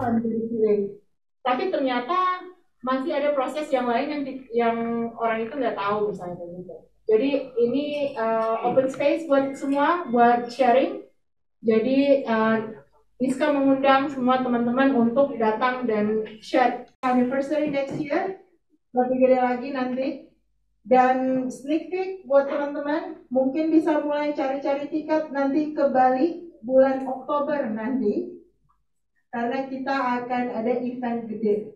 akan menjadi QA. Tapi ternyata masih ada proses yang lain yang orang itu nggak tahu misalnya gitu. Jadi ini open space buat semua, buat sharing. Jadi Iska mengundang semua teman-teman untuk datang dan share anniversary next year, lebih gede lagi nanti. Dan sneak peek buat teman-teman, mungkin bisa mulai cari-cari tiket nanti ke Bali bulan Oktober nanti, karena kita akan ada event gede.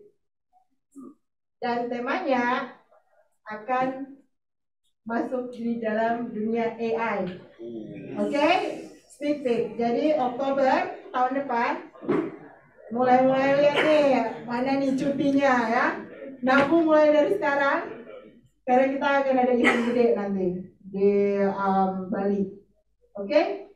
Dan temanya akan masuk di dalam dunia AI. Oke, sneak peek. Jadi Oktober tahun depan, mulai lihat nih mana nih cutinya ya. Nabung mulai dari sekarang. Karena kita akan ada event gede nanti di Bali. Oke?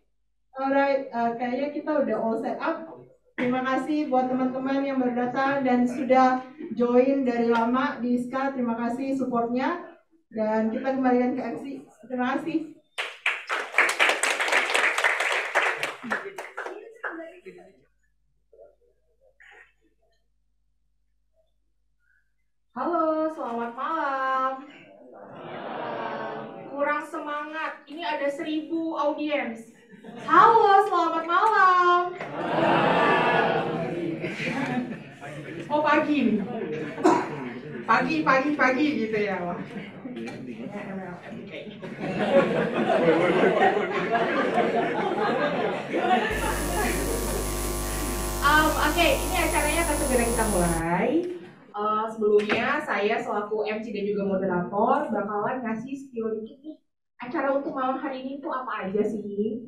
Alright, kayaknya kita udah all set up. Terima kasih buat teman-teman yang baru datang dan sudah join dari lama di ISKA. Terima kasih supportnya. Dan kita kembalikan ke MC. Terima kasih. Halo, selamat malam. Kurang semangat, ini ada 1000 audiens. Halo, selamat malam. Oh pagi, pagi gitu ya. Wah. Oke, ini acaranya akan segera kita mulai. Sebelumnya saya selaku MC dan juga moderator bakalan ngasih spill dikit nih. Acara untuk malam hari ini tuh apa aja sih?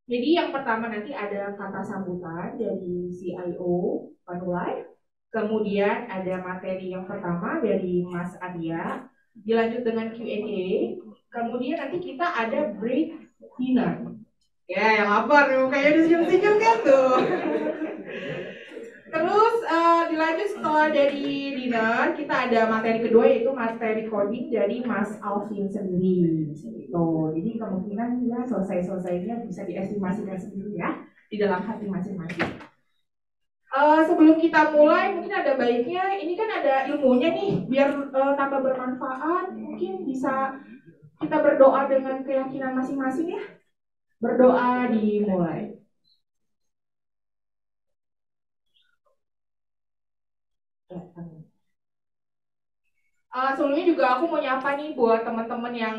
Jadi yang pertama nanti ada kata sambutan dari CIO Manulife. Kemudian ada materi yang pertama dari Mas Arya. Dilanjut dengan Q&A. Kemudian nanti kita ada break dinner. Ya, yang lapar nih, kayaknya disenyum-senyum kan tuh. Terus dilanjut setelah dari dinner, kita ada materi kedua yaitu materi coding dari Mas Alvin sendiri. Gitu. Jadi kemungkinan ya selesai-selesainya bisa diestimasikan sendiri ya di dalam hati masing-masing. Sebelum kita mulai, mungkin ada baiknya, ini kan ada ilmunya nih, biar tambah bermanfaat, mungkin bisa kita berdoa dengan keyakinan masing-masing ya. Berdoa dimulai. Sebelumnya juga aku mau nyapa nih buat teman-teman yang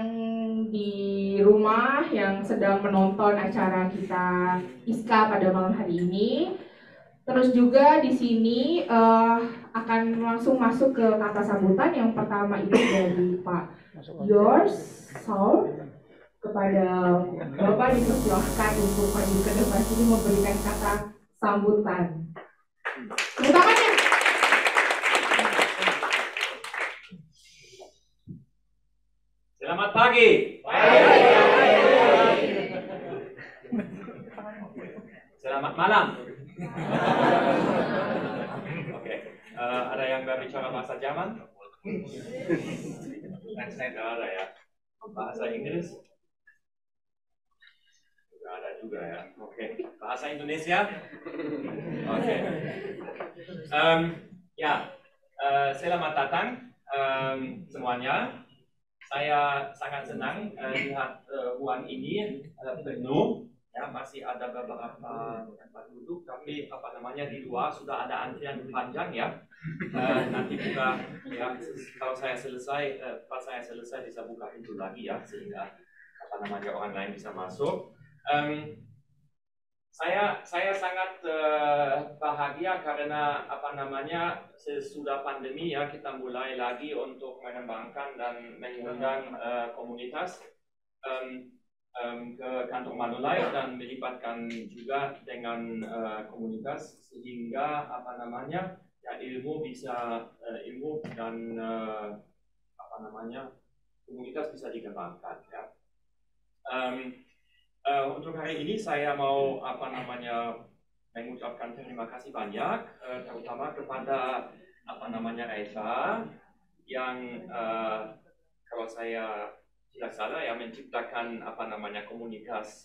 di rumah yang sedang menonton acara kita ISKA pada malam hari ini. Terus juga di sini akan langsung masuk ke kata sambutan. Yang pertama itu dari Pak Yours Saul. Kepada Bapak dipersilahkan untuk maju ke depan sini memberikan kata sambutan. Utamanya. Selamat pagi. Selamat malam. Oke, ada yang berbicara bahasa Jerman? Translate ada ya. Bahasa Inggris? Juga ada juga ya. Oke, bahasa Indonesia? Oke. Selamat datang semuanya. Saya sangat senang lihat ruang ini penuh. Ya, masih ada beberapa tempat duduk, tapi di luar sudah ada antrian panjang ya. Nanti buka ya, kalau saya selesai, pas saya selesai bisa buka pintu lagi ya, sehingga orang lain bisa masuk. Saya sangat bahagia karena sesudah pandemi ya kita mulai lagi untuk mengembangkan dan mengundang komunitas ke kantor Manulife dan melibatkan juga dengan komunitas sehingga ilmu dan komunitas bisa dikembangkan ya. Untuk hari ini saya mau mengucapkan terima kasih banyak terutama kepada Eva yang kalau saya tidak salah ya menciptakan komunitas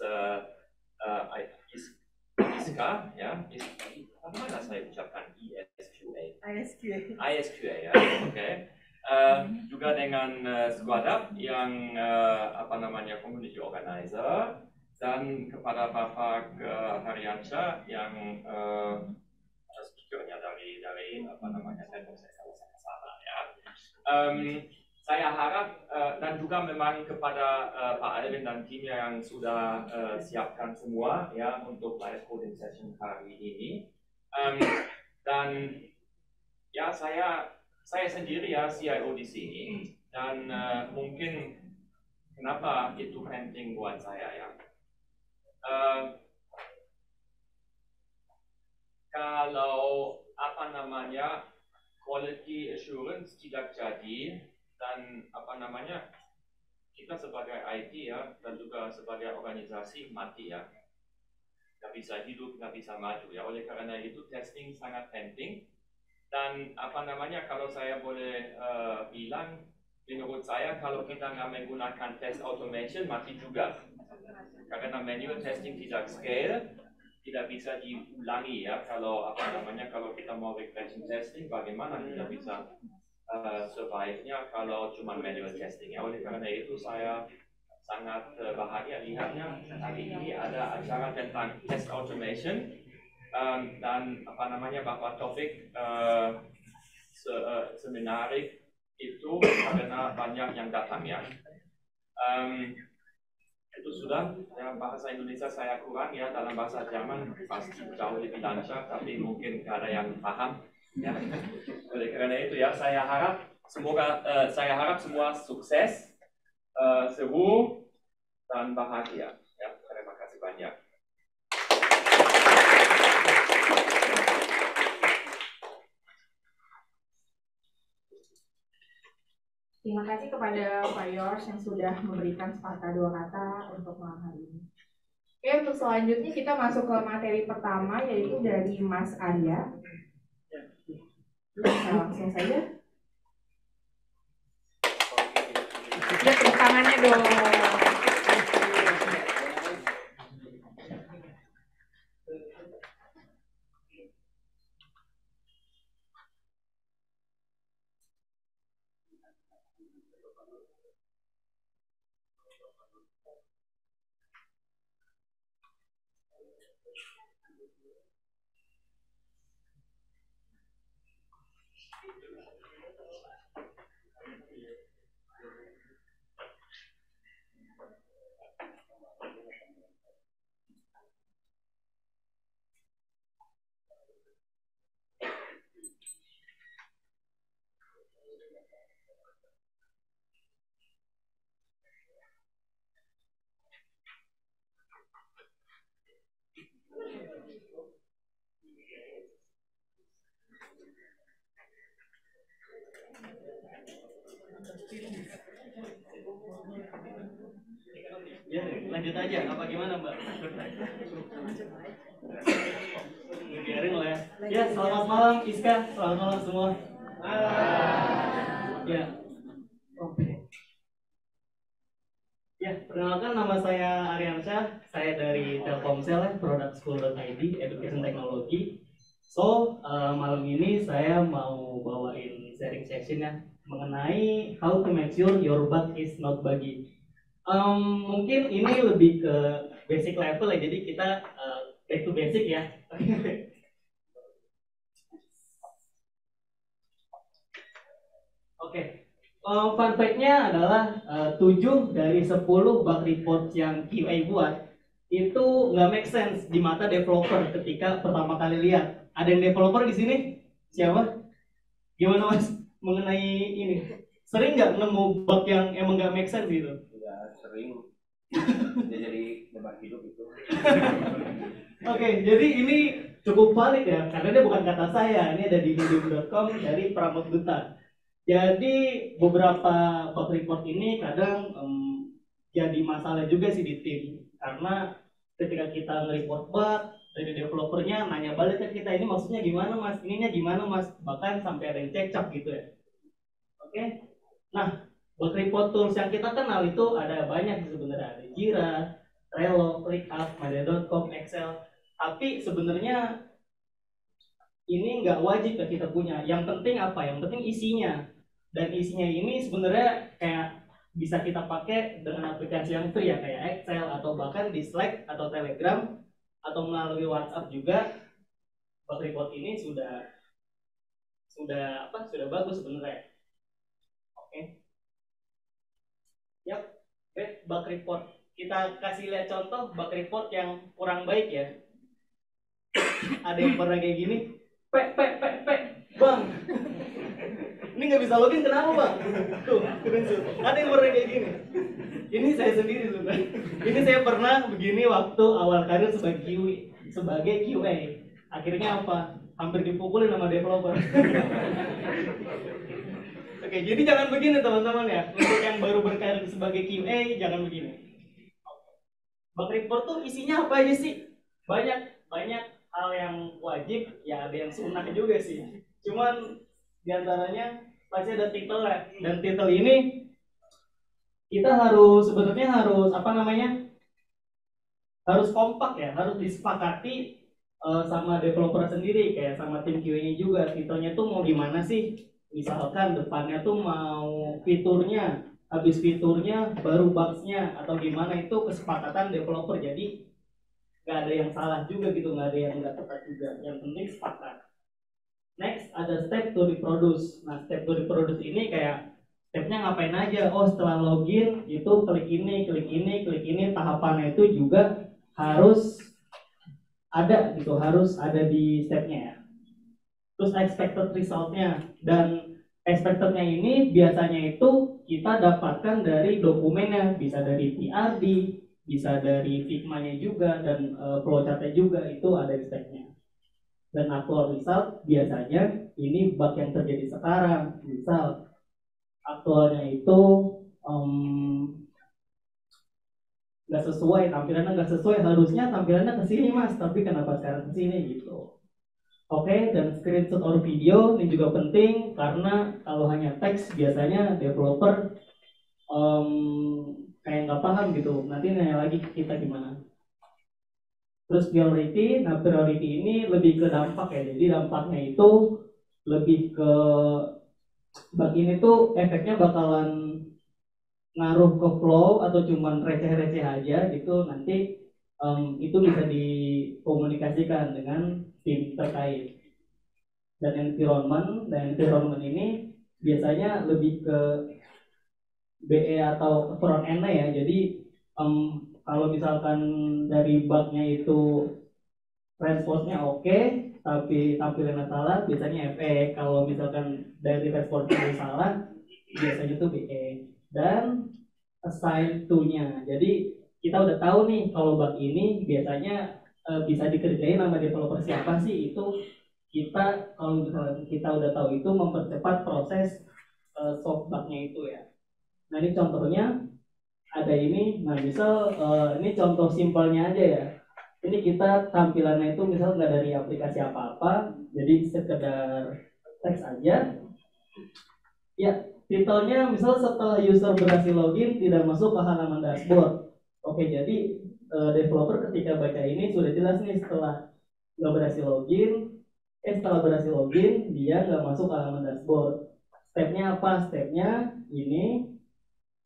ISKA, ya, bagaimana saya ucapkan ISQA? ISQA, ya, oke. Juga dengan Squadap yang community organizer, dan kepada Bapak Haryansyah yang speakernya dari Network saya kalau saya salah, ya. Saya harap dan juga memang kepada Pak Alvin dan timnya yang sudah siapkan semua ya untuk live coding session hari ini. Dan ya saya sendiri ya CIO di sini, dan mungkin kenapa itu penting buat saya ya. Kalau quality assurance tidak jadi, dan kita sebagai IT ya, dan juga sebagai organisasi mati ya, nggak bisa hidup, nggak bisa maju ya. Oleh karena itu testing sangat penting. Dan kalau saya boleh bilang, menurut saya kalau kita nggak menggunakan test automation mati juga, karena manual testing tidak scale, tidak bisa diulangi ya. Kalau kalau kita mau regression testing, bagaimana kita bisa survive-nya kalau cuma manual testing ya. Oleh karena itu saya sangat bahagia lihatnya hari ini ada acara tentang test automation, dan Bapak Taufik semenarik itu karena banyak yang datang ya. Itu sudah ya, bahasa Indonesia saya kurang ya, dalam bahasa Jerman pasti jauh lebih lancar, tapi mungkin gak ada yang paham ya. Oleh karena itu ya, saya harap semua sukses, seru dan bahagia ya. Terima kasih banyak. Terima kasih kepada Pak Yors yang sudah memberikan sepatah dua kata untuk malam hari ini. Oke, untuk selanjutnya kita masuk ke materi pertama, yaitu dari Mas Arya. Kita langsung saja. Lihat tepuk tangannya dong. Ya, lanjut aja. Apa gimana, Mbak? Biarin lah ya. Ya, selamat malam Iska. Selamat malam semua. Ya. Oke. Ya, perkenalkan nama saya Aryansyah. Saya dari Telkomsel, productschool.id, Education Technology. So, malam ini saya mau bawain sharing session ya mengenai how to make sure your bug is not buggy. Mungkin ini lebih ke basic level ya, jadi kita back to basic ya. Oke. Fun fact-nya adalah 7 dari 10 bug report yang QA buat itu nggak make sense di mata developer ketika pertama kali lihat. Ada yang developer di sini? Siapa? Gimana Mas mengenai ini? Sering nggak nemu bug yang emang nggak make sense gitu? Ya sering. Dia jadi beban hidup itu. Oke, jadi ini cukup valid ya, karena dia bukan kata saya. Ini ada di medium.com dari Pramod Duta. Jadi beberapa bug report ini kadang jadi masalah juga sih di tim, karena ketika kita nge-report bug dari developernya nanya balik ke kita, ini maksudnya gimana Mas, ininya gimana Mas, bahkan sampai ada yang cekcok gitu ya. Oke, nah bug report tools yang kita kenal itu ada banyak sebenarnya, ada Jira, Trello, ClickUp, Mada.com, Excel. Tapi sebenarnya ini nggak wajib ya kita punya. Yang penting apa? Yang penting isinya. Dan isinya ini sebenarnya kayak bisa kita pakai dengan aplikasi yang free ya, kayak Excel atau bahkan di Slack atau Telegram atau melalui WhatsApp juga. Bug report ini sudah bagus sebenarnya. Oke. Yap. Bug report. Kita kasih lihat contoh bug report yang kurang baik ya. Ada yang pernah kayak gini, bang, ini nggak bisa login, kenapa bang? Tuh, keren tuh. Ada yang pernah kayak gini. Ini saya sendiri tuh. Ini saya pernah begini waktu awal karir sebagai QA. Akhirnya apa? Hampir dipukulin sama developer. Oke, jadi jangan begini teman-teman ya. Untuk yang baru berkarir sebagai QA, jangan begini. Bug report tuh isinya apa aja sih? Banyak hal yang wajib, ya ada yang sunnah juga sih. Cuman diantaranya pasti ada title ya. Dan title ini kita sebenarnya harus harus kompak ya, harus disepakati sama developer sendiri, kayak sama tim QA-nya juga. Titelnya tuh mau gimana sih? Misalkan depannya tuh mau fiturnya, habis fiturnya baru bugs-nya, atau gimana, itu kesepakatan developer. Jadi nggak ada yang salah juga gitu, nggak ada yang nggak tepat juga. Yang penting sepakat. Next ada step to reproduce. Nah, step to reproduce ini kayak stepnya ngapain aja. Oh, setelah login itu klik ini, tahapannya itu juga harus ada gitu, harus ada di stepnya ya. Terus expected resultnya, dan expectednya ini biasanya itu kita dapatkan dari dokumennya, bisa dari PRD, bisa dari Figma-nya juga, dan flowchart-nya juga itu ada expect-nya. Dan actual result biasanya ini bug yang terjadi sekarang. Misal aktualnya itu nggak sesuai, tampilannya nggak sesuai, harusnya tampilannya ke sini mas, tapi kenapa sekarang ke sini gitu. Oke, dan screenshot or video ini juga penting, karena kalau hanya teks biasanya developer kayak nggak paham gitu, nanti nanya lagi ke kita gimana. Terus priority, nah priority ini lebih ke dampak ya, jadi dampaknya itu lebih ke bug ini tuh efeknya bakalan ngaruh ke flow atau cuman receh-receh aja gitu. Nanti itu bisa dikomunikasikan dengan tim terkait. Dan environment ini biasanya lebih ke BE atau front end ya. Jadi kalau misalkan dari bugnya itu response-nya oke, tapi tampilannya salah, biasanya FE. Kalau misalkan dari response-nya salah, biasanya itu BE. Dan assign to-nya. Jadi kita udah tahu nih kalau bug ini biasanya bisa dikerjain sama developer siapa sih. Itu kita, kalau misalnya kita udah tahu itu, mempercepat proses solve bug-nya itu ya. Nah ini contohnya ada ini. Nah misal ini contoh simpelnya aja ya. Ini kita tampilannya itu misal nggak dari aplikasi apa-apa, jadi sekedar teks aja. Ya, titelnya misal setelah user berhasil login tidak masuk ke halaman dashboard. Oke, jadi developer ketika baca ini sudah jelas nih, setelah berhasil login dia nggak masuk ke halaman dashboard. Stepnya apa? Stepnya ini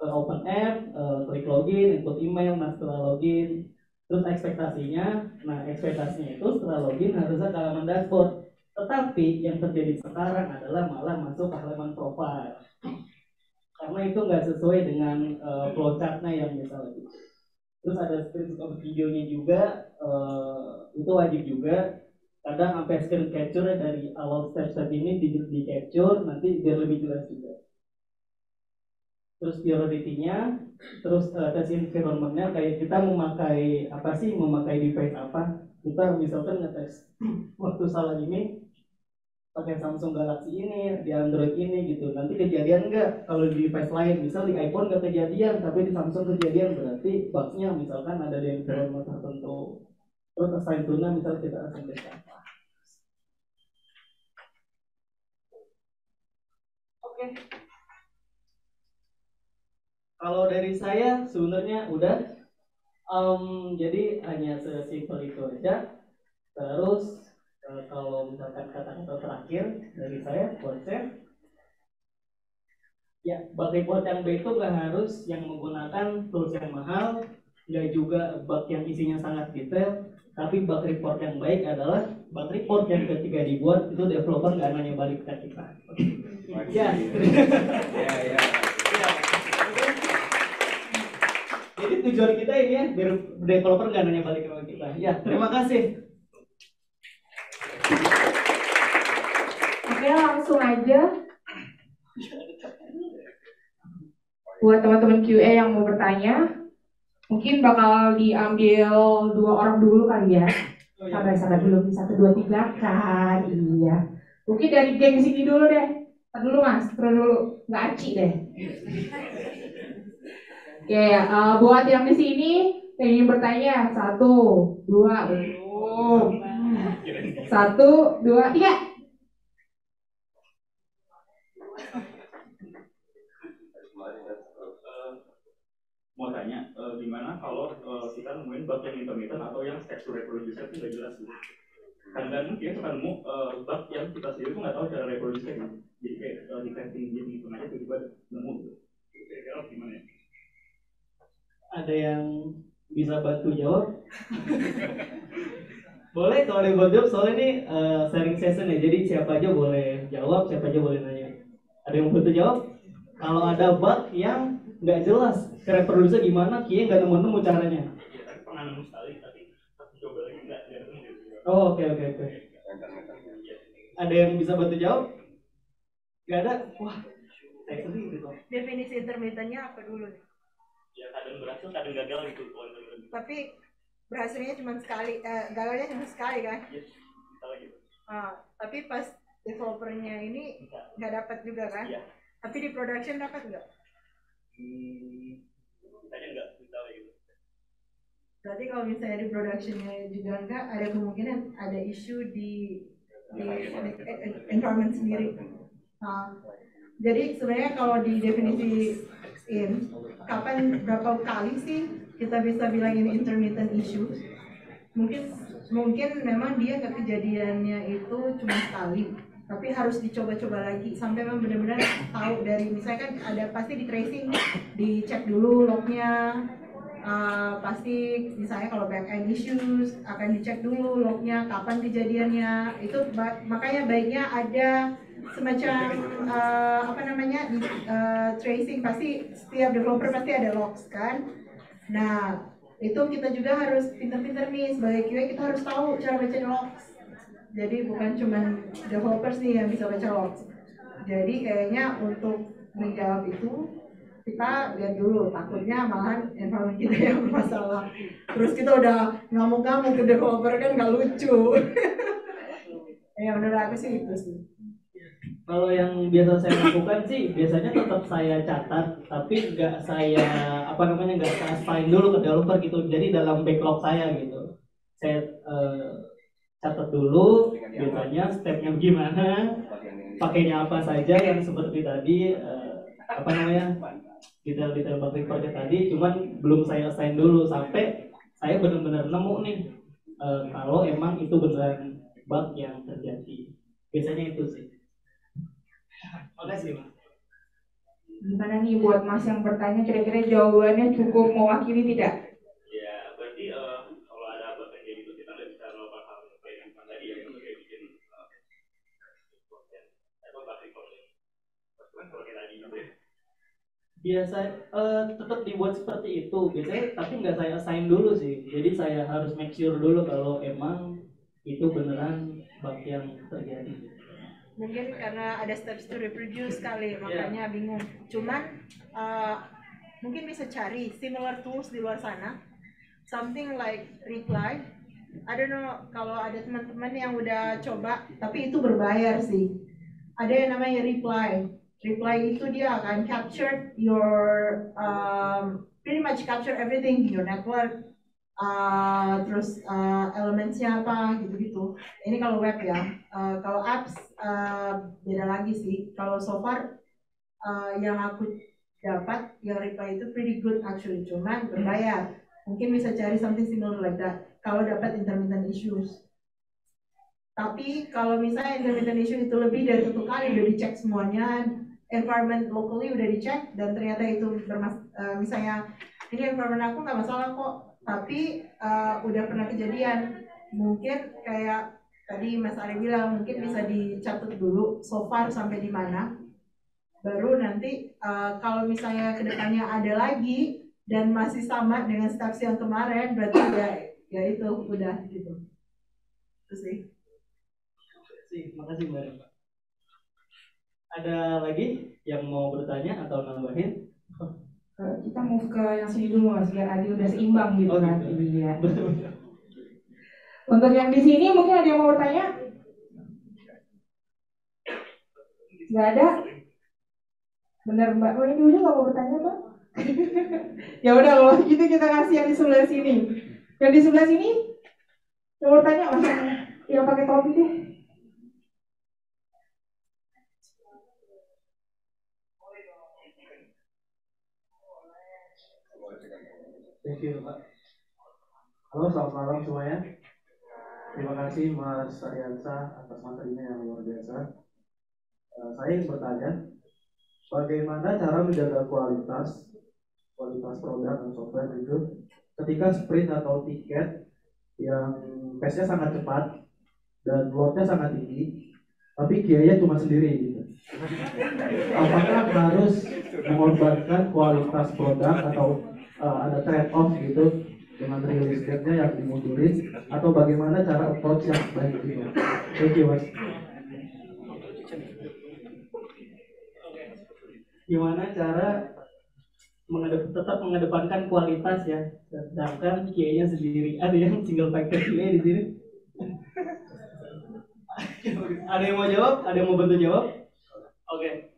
open app, klik login, input email. Nah setelah login, terus ekspektasinya itu setelah login harusnya ke halaman dashboard. Tetapi yang terjadi sekarang adalah malah masuk ke halaman profile, karena itu nggak sesuai dengan flowchart-nya yang misalnya gitu. Terus ada screenshot videonya juga, itu wajib juga. Kadang sampai screen capture dari awal step-step ini di capture, nanti biar lebih jelas juga. Terus priority-nya, terus tes environment-nya, kayak kita memakai apa sih, memakai device apa. Kita misalkan ngetes waktu salah ini pakai Samsung Galaxy ini, di Android ini gitu. Nanti kejadian nggak kalau di device lain, misal di iPhone nggak kejadian, tapi di Samsung kejadian, berarti bug-nya misalkan ada di environment tertentu. Terus assign to-nya misal kita assign ke siapa. Oke. Kalau dari saya sebenarnya udah, jadi hanya sesimpel itu aja. Terus kalau misalkan kata-kata terakhir dari saya buat saya, ya bug report yang baik itu nggak harus yang menggunakan tools yang mahal, nggak juga bug yang isinya sangat detail, tapi bug report yang baik adalah bug report yang ketika dibuat itu developer nggak nanya balik ke kita. Ya. Ya. Jadi tujuan kita ini ya biar developer nggak nanya balik ke kita. Ya, terima kasih. Oke, langsung aja. Buat teman-teman QA yang mau bertanya, mungkin bakal diambil 2 orang dulu kali ya. Sabar dulu, 1, 2, 3 kan. Iya. Mungkin dari geng sini dulu deh. Dulu mas, terus dulu. Nggak aci deh. Oke, buat yang di sini yang ingin bertanya, 1, 2, belum. 1, 2, 3. Mau tanya, gimana kalau kita nemuin bug yang intermittent atau yang step to reproduce itu nggak jelas gitu. Kadang kita suka nemu bug yang kita sendiri tuh nggak tahu cara reproduce gitu. Jadi kayak di testing gitu aja tiba-tiba nemu gitu. Kira-kira gimana ya? Ada yang bisa bantu jawab? Boleh kalau ada yang buat jawab, soalnya ini sharing session ya, jadi siapa aja boleh jawab, siapa aja boleh nanya. Ada yang butuh jawab? Kalau ada bug yang nggak jelas, reproduksi gimana, Kia nggak nemu-nemu caranya. Iya, tapi pernah nemu sekali, tapi coba lagi nggak nemu gitu. Oh, oke. Ada yang bisa bantu jawab? Nggak ada? Wah, saya sedih gitu. Definisi intermittennya apa dulu? Ya kadang berhasil, kadang gagal gitu. Tapi berhasilnya cuma sekali, gagalnya cuma sekali kan? Yes, misalnya gitu. Tapi pas developernya ini nggak dapat juga kan? Iya. Tapi di production dapat nggak? Misalnya nggak, misalnya gitu. Berarti kalau misalnya di productionnya juga nggak, ada kemungkinan ada isu di environment sendiri. Jadi sebenarnya kalau di definisiin kapan berapa kali sih kita bisa bilang ini intermittent issue? Mungkin memang dia kejadiannya itu cuma sekali, tapi harus dicoba-coba lagi sampai memang benar-benar tahu dari misalnya kan ada pasti di tracing, dicek dulu lognya. Pasti misalnya kalau back end issues akan dicek dulu lognya kapan kejadiannya itu, makanya baiknya ada semacam tracing. Pasti setiap developer pasti ada logs kan. Nah itu kita juga harus pintar-pintar nih sebagai QA, kita harus tahu cara baca logs. Jadi bukan cuma developers nih yang bisa baca logs. Jadi kayaknya untuk menjawab itu kita lihat dulu, takutnya malahan environment kita yang bermasalah. Terus kita udah ngamuk-ngamuk ke developer kan nggak lucu. Ya menurut aku sih itu sih. Kalau yang biasa saya lakukan sih, biasanya tetap saya catat, tapi nggak saya assign dulu ke developer gitu. Jadi dalam backlog saya gitu, saya catat dulu biasanya stepnya gimana, pakainya apa saja yang seperti tadi detail-detail bug reportnya tadi. Cuman belum saya assign dulu sampai saya benar-benar nemu nih kalau emang itu beneran bug yang terjadi. Biasanya itu sih. Makasih Mas. Gimana nih buat Mas yang bertanya, kira-kira jawabannya cukup mewakili tidak? Ya berarti kalau ada bug kayak gitu kita nggak bisa melakukan hal yang tadi ya, yang kayak bikin bug report. Kan kalau kayak tadi gitu ya. Biasa tetap dibuat seperti itu biasanya, tapi nggak saya assign dulu sih. Jadi saya harus make sure dulu kalau emang itu beneran bug yang terjadi. Mungkin karena ada steps to reproduce kali, makanya bingung. Cuman mungkin bisa cari similar tools di luar sana, something like Reply. I don't know kalau ada teman-teman yang udah coba, tapi itu berbayar sih. Ada yang namanya Reply. Reply itu dia akan capture your pretty much capture everything in your network. Terus elementsnya apa gitu-gitu. Ini kalau web ya. Kalau apps beda lagi sih. Kalau so far yang aku dapat yang Reply itu pretty good actually, cuman berbayar. Mungkin bisa cari something similar like that kalau dapat intermittent issues. Tapi kalau misalnya intermittent issue itu lebih dari 1 kali udah dicek semuanya, environment locally udah dicek dan ternyata itu misalnya ini environment aku nggak masalah kok, tapi udah pernah kejadian, mungkin kayak tadi Mas Ari bilang mungkin bisa dicatat dulu so far sampai di mana, baru nanti kalau misalnya kedepannya ada lagi dan masih sama dengan steps yang kemarin, berarti ya itu udah gitu. Itu sih. Makasih Mbak. Ada lagi yang mau bertanya atau nambahin? Kita move ke yang sini dulu Mas, biar adil udah seimbang gitu kan. Iya. Untuk yang di sini mungkin ada yang mau bertanya? Nggak ada? Bener Mbak, oh ini dulu nggak mau bertanya Mbak? Ya udah kalau gitu kita kasih yang di sebelah sini. Yang di sebelah sini yang mau bertanya Mas yang pakai topi deh. Thank you, Pak. Halo, selamat malam semuanya. Terima kasih Mas Ariansa atas materinya yang luar biasa. Saya ingin bertanya, bagaimana cara menjaga kualitas produk dan software itu ketika sprint atau tiket yang pace-nya sangat cepat dan load-nya sangat tinggi, tapi QA-nya cuma sendiri gitu. Apakah harus mengorbankan kualitas produk atau ada trade-off gitu dengan release date-nya yang dimundurin, atau bagaimana cara approach yang baik gitu? Thank you, Mas. Gimana cara tetap mengedepankan kualitas ya, sedangkan QA-nya sendiri. Ada yang single factor QA di sini? Ada yang mau jawab? Ada yang mau bantu jawab? Oke.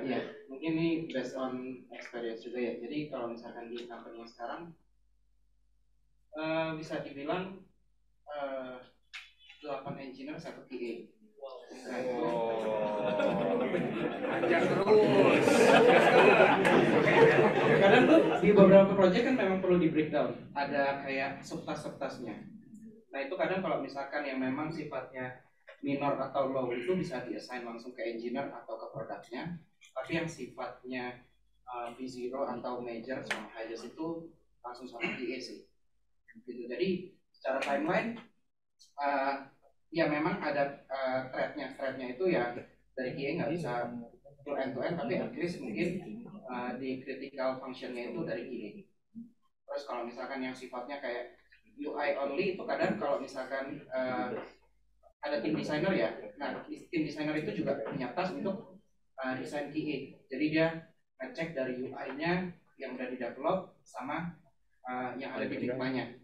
Ya, mungkin ini based on experience juga ya. Jadi kalau misalkan di company sekarang bisa dibilang 8 engineer 1 QA. Ajak terus. Kadang tuh di beberapa project kan memang perlu di breakdown, ada kayak subtask-subtasknya. Nah itu kadang kalau misalkan yang memang sifatnya minor atau low itu bisa di-assign langsung ke engineer atau ke produknya. Tapi yang sifatnya V0 atau major sama highest itu langsung sama QA sih. Gitu. Jadi secara timeline ya memang ada thread-nya itu ya dari QA nggak bisa full end-to-end, tapi at least mungkin di critical function-nya itu dari QA. Terus kalau misalkan yang sifatnya kayak UI only itu kadang kalau misalkan ada tim designer ya, nah tim designer itu juga punya task untuk desain QA. Jadi dia ngecek dari UI-nya yang udah di-develop sama yang ada di Figma-nya.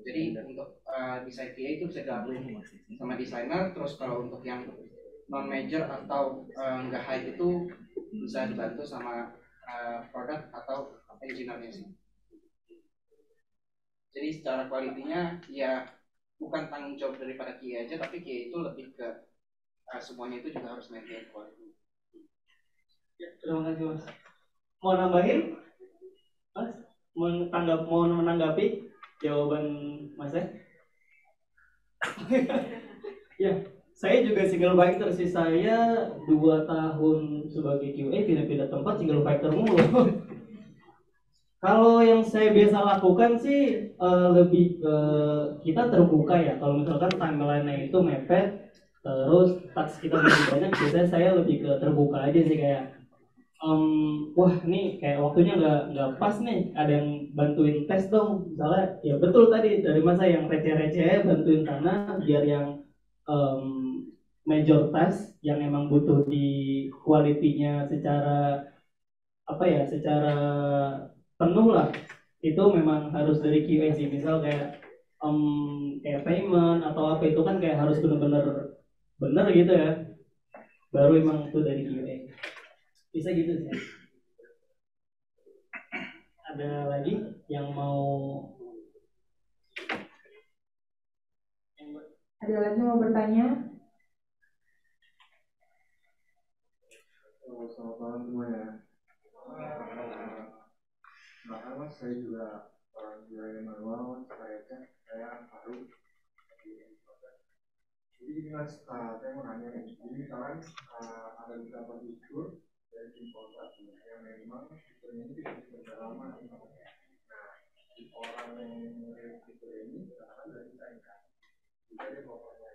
Jadi untuk desain QA itu bisa gabung sama desainer. Terus kalau untuk yang non major atau nggak high itu bisa dibantu sama produk atau engineer-nya sih. Jadi secara kualitinya ya bukan tanggung jawab daripada QA aja, tapi QA itu lebih ke semuanya itu juga harus maintain quality. Ya, terima kasih Mas. Mau nambahin? Mas? Mau menanggapi jawaban Mas ya? Ya, saya juga single factor sih. Saya 2 tahun sebagai QA pindah-pindah tempat single factor mulu. Kalau yang saya biasa lakukan sih lebih ke kita terbuka ya. Kalau misalkan timeline-nya itu mepet, terus task kita lebih banyak, biasanya saya lebih ke terbuka aja sih, kayak wah nih kayak waktunya nggak pas nih, ada yang bantuin tes dong misalnya. Ya betul tadi dari masa yang receh-receh bantuin sana, biar yang major task yang emang butuh di quality-nya secara apa ya, secara penuh lah, itu memang harus dari QA sih. Misal kayak kayak payment atau apa itu kan kayak harus benar-benar benar gitu ya, baru emang itu dari QA. Bisa gitu sih. Ada lagi yang mau? Ada lagi mau bertanya? Selamat malam semuanya. Bahkan Mas, saya juga orang Juara manual, saya baru. Jadi ini mas, saya mau nanya nih. Jadi misalkan ada beberapa fitur dari tim produk yang memang fiturnya ini tidak berlama. Nah, si orang yang mengirim fitur ini akan dari saya. Jadi pokoknya,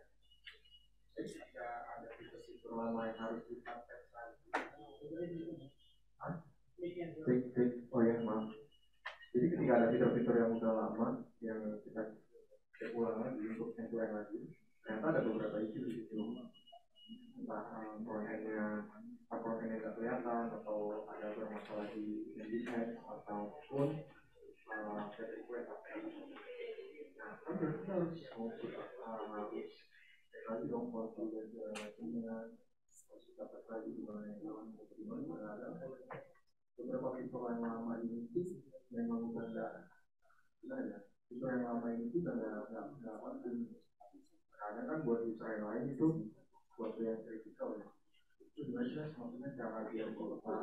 jika ada fitur lama yang harus kita tes lagi. Oh ya maaf. Jadi ketika ada fitur-fitur yang udah lama yang kita cek ulang lagi untuk end-to-end lagi, ternyata ada beberapa isu di situ. Entah frontend-nya nggak kelihatan atau ada bermasalah di desain ataupun set request. Nah, kan berarti kita harus harus cek lagi dong waktu dan segala macamnya, harus kita tes lagi gimana yang salah, gimana ada beberapa fitur yang lama ini sih memang udah nggak ada. Fitur yang lama ini tuh udah nggak penting. Karena kan buat user yang lain itu suatu yang kritikal ya. Itu gimana sih maksudnya cara biar kita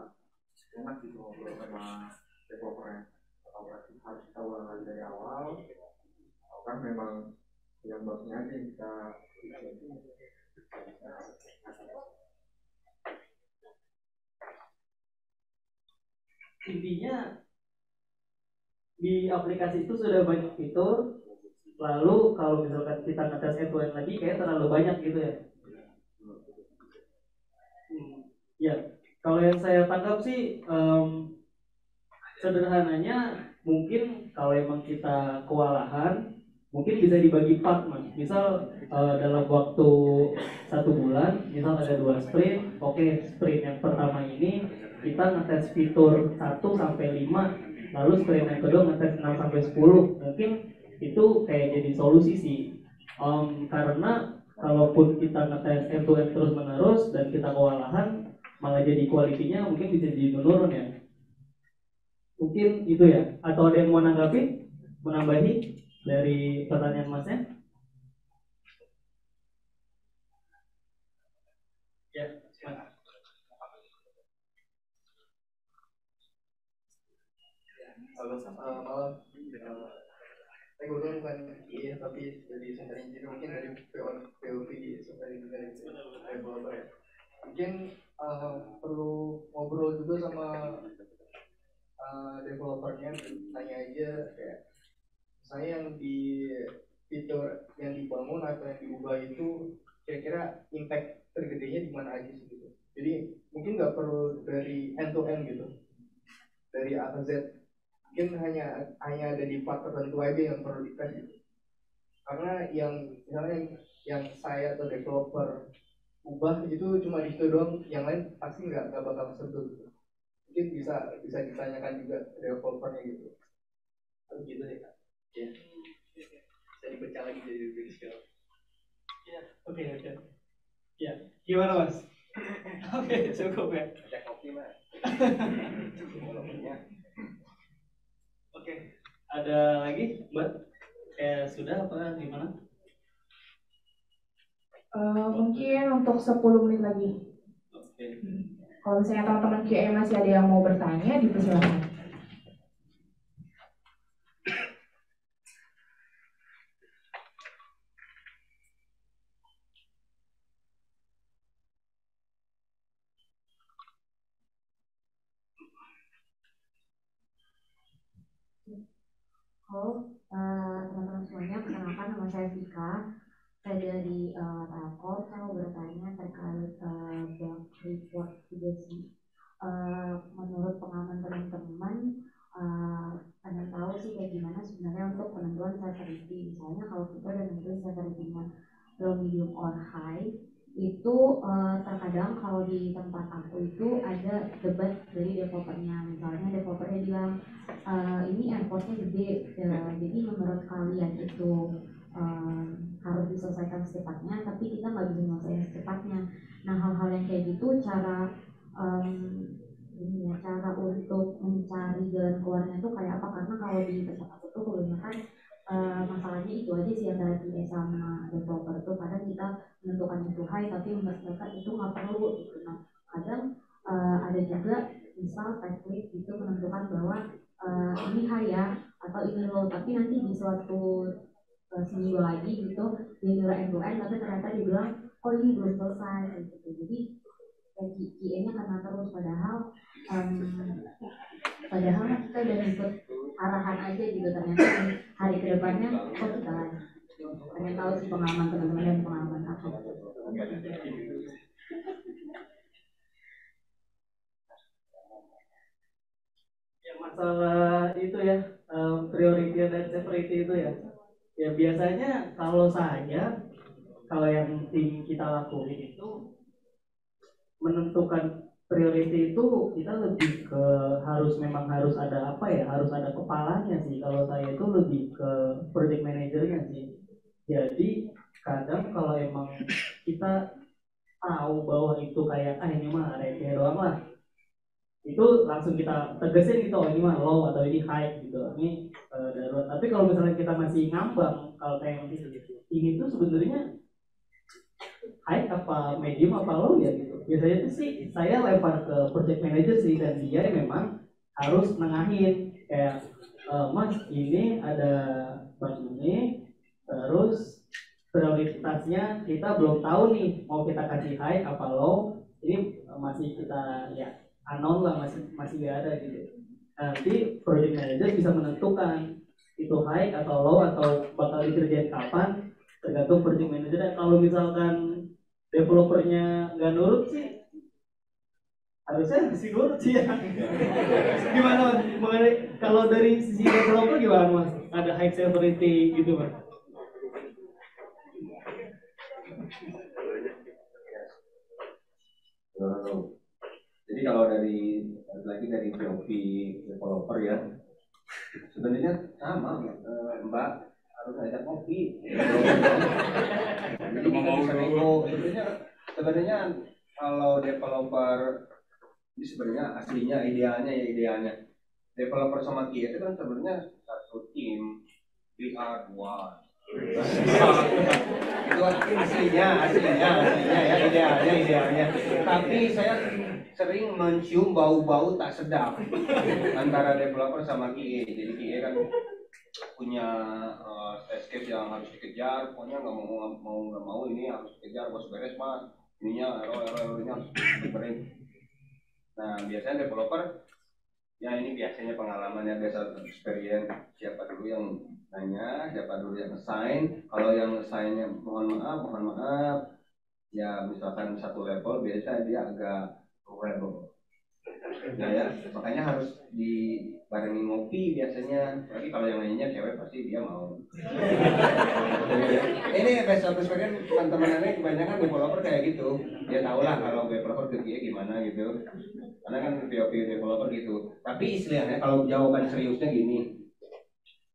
enak gitu ngobrol sama developernya, atau harus kita ulang lagi dari awal, atau kan memang yang bugnya aja yang kita intinya di aplikasi itu sudah banyak fitur, lalu kalau misalkan kita ngetes end-to-end lagi kayak terlalu banyak gitu ya. Ya, kalau yang saya tangkap sih sederhananya mungkin kalau emang kita kewalahan mungkin bisa dibagi part mas. Misal dalam waktu 1 bulan, misal ada 2 sprint. Oke, sprint yang pertama ini kita ngetes fitur 1 sampai 5, lalu sprint yang kedua ngetes 6 sampai 10. Mungkin itu kayak jadi solusi sih. Karena kalaupun kita ngetes end-to-end terus menerus dan kita kewalahan, malah jadi kualitinya mungkin bisa jadi menurun ya. Mungkin itu ya. Atau ada yang mau nanggapin, menambahi dari pertanyaan masnya? Ya, halo, malam. Saya kebetulan bukan iya tapi dari software engineer, mungkin dari POV software engineering developer ya. Mungkin perlu ngobrol juga sama developernya, tanya aja kayak misalnya yang di fitur yang dibangun atau yang diubah itu kira-kira impact tergedenya di mana aja sih gitu. Jadi mungkin nggak perlu dari end to end gitu, dari A ke Z. Mungkin hanya ada di part tertentu aja yang perlu dites gitu. Karena yang misalnya yang saya atau developer ubah itu cuma di situ doang, yang lain pasti nggak bakal sentuh gitu. Mungkin bisa ditanyakan juga developernya gitu. Terus gitu deh kak. Ya. Saya dibaca lagi jadi lebih sekarang. Ya, oke. Ya, gimana mas? Oke, cukup ya. Ada kopi mas. Oke, ada lagi mbak? Sudah apa gimana? Mungkin untuk 10 menit lagi. Oke. Kalau misalnya teman-teman QA masih ada yang mau bertanya, dipersilakan. Halo teman-teman semuanya, perkenalkan nama saya Vika. Saya dari Telkom. Saya mau bertanya terkait bank report juga sih. Menurut pengalaman teman-teman, pengen tahu sih kayak gimana sebenarnya untuk penentuan severity. Misalnya kalau kita udah nentuin severity-nya low, medium, or high, itu terkadang kalau di tempat aku itu ada debat dari developernya. Misalnya developernya bilang ini effortnya gede, jadi menurut kalian itu harus diselesaikan secepatnya, tapi kita nggak bisa menyelesaikan secepatnya. Nah, hal-hal yang kayak gitu cara untuk mencari jalan keluarnya itu kayak apa? Karena kalau di tempat aku tuh kebanyakan masalahnya itu aja sih antara QA sama developer itu. Kadang kita menentukan itu high, tapi menurut mereka itu nggak perlu gitu. Nah, kadang ada juga misal tech lead gitu menentukan bahwa ini high ya, atau ini low, tapi nanti di suatu seminggu lagi gitu dia nyuruh end to end, tapi ternyata dia bilang oh ini belum selesai gitu. Jadi QA-nya karena terus, padahal kita udah ikut arahan aja gitu, ternyata hari kedepannya kok kita lagi. Pengen tahu sih pengalaman teman-teman dan pengalaman aku. Ya masalah itu ya, priority dan severity itu ya. Ya biasanya kalau yang tim kita lakuin itu menentukan priority itu kita lebih ke memang harus ada apa ya, harus ada kepalanya sih. Kalau saya itu lebih ke project manajernya sih. Jadi kadang kalau emang kita tahu bahwa itu kayak ini mah receh doang lah, itu langsung kita tegesin gitu, oh ini mah low atau ini high gitu, ini darurat. Tapi kalau misalnya kita masih ngambang, kalau kayak ini tuh sebenarnya high apa medium apa low ya gitu, biasanya tuh sih saya lempar ke project manager sih, dan dia memang harus nengahin kayak mas ini ada bug ini, terus prioritasnya kita belum tahu nih mau kita kasih high apa low, ini masih kita ya unknown lah, masih gak ada gitu. Nanti project manager bisa menentukan itu high atau low atau bakal dikerjain kapan, tergantung project manager. Dan kalau misalkan developernya nggak nurut sih, harusnya mesti nurut sih ya. Gimana mengenai kalau dari sisi developer gimana mas? Ada high severity gitu mas? Jadi kalau dari POV developer ya, sebenarnya sama Mbak, harus ajak kopi. Jadi kita bisa nego. Sebenarnya kalau developer ini sebenarnya aslinya idealnya developer sama QA itu kan sebenarnya satu tim, we are one. Itu aslinya ya, idealnya. Tapi saya sering mencium bau-bau tak sedap antara developer sama QA. Jadi QA kan punya test case yang harus dikejar, pokoknya nggak mau ini harus dikejar, bos beres mas, ininya errornya harus dibenerin. Nah biasanya developer ya, ini biasanya pengalamannya, biasa experience, siapa dulu yang nanya, siapa dulu yang assign. Kalau yang assignnya mohon maaf ya, misalkan satu level biasa dia agak level. Nah ya, makanya harus dibarengi ngopi biasanya. Tapi kalau yang lainnya cewek pasti dia mau. Ini best experience teman-teman ini kebanyakan developer kayak gitu. Dia tahu lah kalau developer kerja gimana gitu. Karena kan POV developer gitu. Tapi istilahnya kalau jawaban seriusnya gini.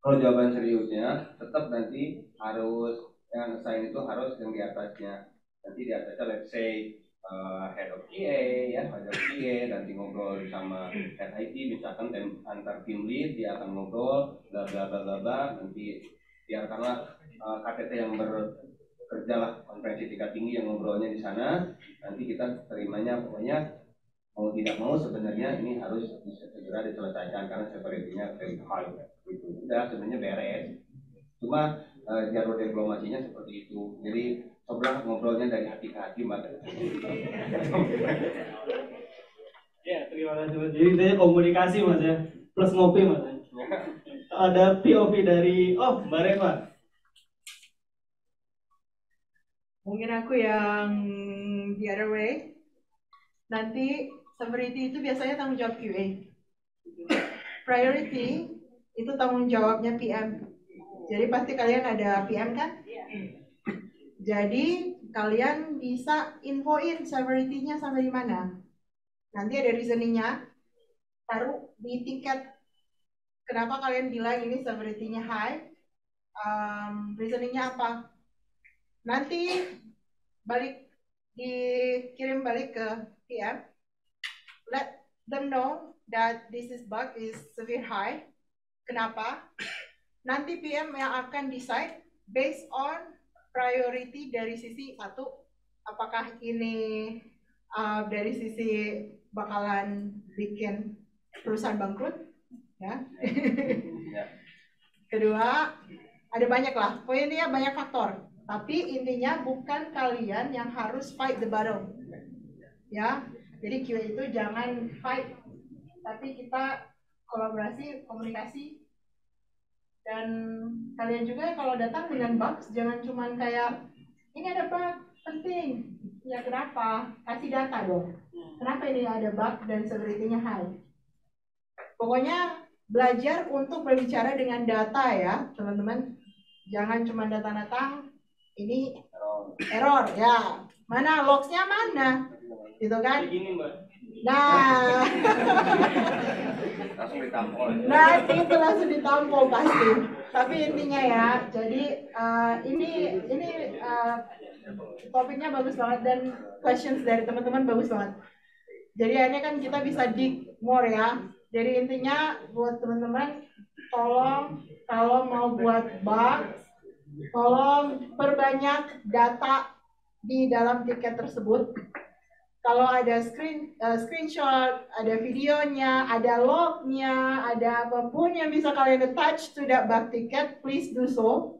Kalau jawaban seriusnya tetap nanti harus yang assign itu harus yang di atasnya. Nanti di atasnya let's say head of QA ya, head of QA nanti ngobrol sama head IT, misalkan antar tim lead dia akan ngobrol bla bla bla bla bla, nanti biarkanlah KTT yang bekerja lah, konferensi tingkat tinggi yang ngobrolnya di sana, nanti kita terimanya pokoknya mau tidak mau sebenarnya ini harus bisa segera diselesaikan karena severity-nya very high gitu. Udah sebenarnya beres, cuma jalur diplomasinya seperti itu. Jadi sebelah ngobrolnya dari hati ke hati mbak. Ya terima kasih mas. Jadi intinya komunikasi mas ya, plus ngopi mas. Ada POV dari Mbak Reva. Mungkin aku yang the other way. Nanti severity itu biasanya tanggung jawab QA. Priority itu tanggung jawabnya PM. Jadi pasti kalian ada PM kan? Jadi kalian bisa infoin severity-nya sampai di mana. Nanti ada reasoning-nya, taruh di tiket. Kenapa kalian bilang ini severity-nya high? Reasoning-nya apa? Nanti dikirim balik ke PM. Let them know that this bug is severe high. Kenapa? Nanti PM yang akan decide based on priority dari sisi satu, apakah ini dari sisi bakalan bikin perusahaan bangkrut, ya. Kedua, ada banyak lah. Pokoknya banyak faktor. Tapi intinya bukan kalian yang harus fight the battle. Ya, jadi QA itu jangan fight, tapi kita kolaborasi, komunikasi. Dan kalian juga kalau datang dengan bugs, jangan cuman kayak ini ada bug penting. Ya kenapa? Kasih data dong. Kenapa ini ada bug dan severity-nya high? Pokoknya belajar untuk berbicara dengan data ya, teman-teman. Jangan cuma data-data ini error ya. Mana logs-nya mana? Gitu kan? Nah, langsung ditampol. Nah, itu langsung ditampol pasti. Tapi intinya ya, jadi ini topiknya bagus banget dan questions dari teman-teman bagus banget. Jadi akhirnya kan kita bisa dig more ya. Jadi intinya buat teman-teman, tolong kalau mau buat bug, tolong perbanyak data di dalam tiket tersebut. Kalau ada screenshot, ada videonya, ada lognya, ada apapun yang bisa kalian attach to that bug ticket, please do so.